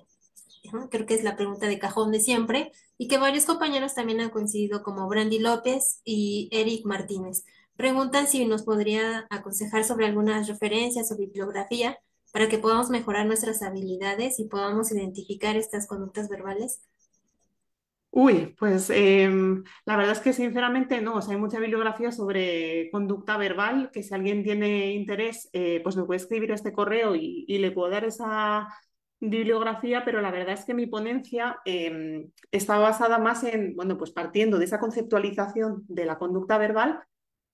Creo que es la pregunta de cajón de siempre y que varios compañeros también han coincidido como Brandy López y Eric Martínez. Preguntan si nos podría aconsejar sobre algunas referencias o bibliografía para que podamos mejorar nuestras habilidades y podamos identificar estas conductas verbales. Uy, pues la verdad es que sinceramente no, o sea, hay mucha bibliografía sobre conducta verbal, que si alguien tiene interés, pues me puede escribir a este correo y le puedo dar esa bibliografía, pero la verdad es que mi ponencia está basada más en, bueno, pues partiendo de esa conceptualización de la conducta verbal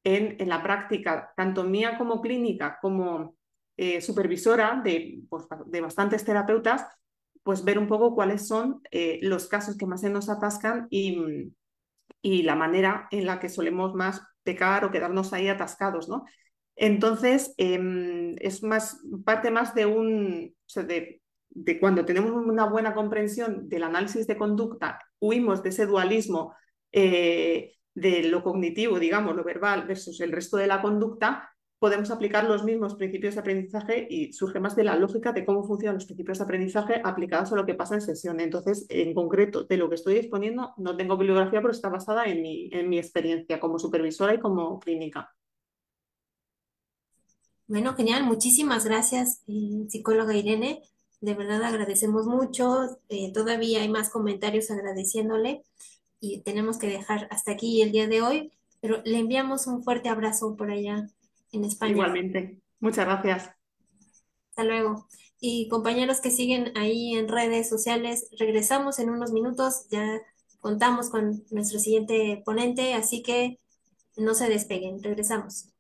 en la práctica, tanto mía como clínica, como supervisora pues, de bastantes terapeutas, pues ver un poco cuáles son los casos que más se nos atascan y la manera en la que solemos más pecar o quedarnos ahí atascados, ¿no? Entonces, es más, parte más de o sea, de cuando tenemos una buena comprensión del análisis de conducta, huimos de ese dualismo de lo cognitivo, digamos, lo verbal versus el resto de la conducta, podemos aplicar los mismos principios de aprendizaje y surge más de la lógica de cómo funcionan los principios de aprendizaje aplicados a lo que pasa en sesión. Entonces, en concreto, de lo que estoy exponiendo, no tengo bibliografía, pero está basada en mi experiencia como supervisora y como clínica. Bueno, genial. Muchísimas gracias, psicóloga Irene. De verdad agradecemos mucho. Todavía hay más comentarios agradeciéndole y tenemos que dejar hasta aquí el día de hoy, pero le enviamos un fuerte abrazo por allá en España. Igualmente. Muchas gracias. Hasta luego. Y compañeros que siguen ahí en redes sociales, regresamos en unos minutos. Ya contamos con nuestro siguiente ponente, así que no se despeguen. Regresamos.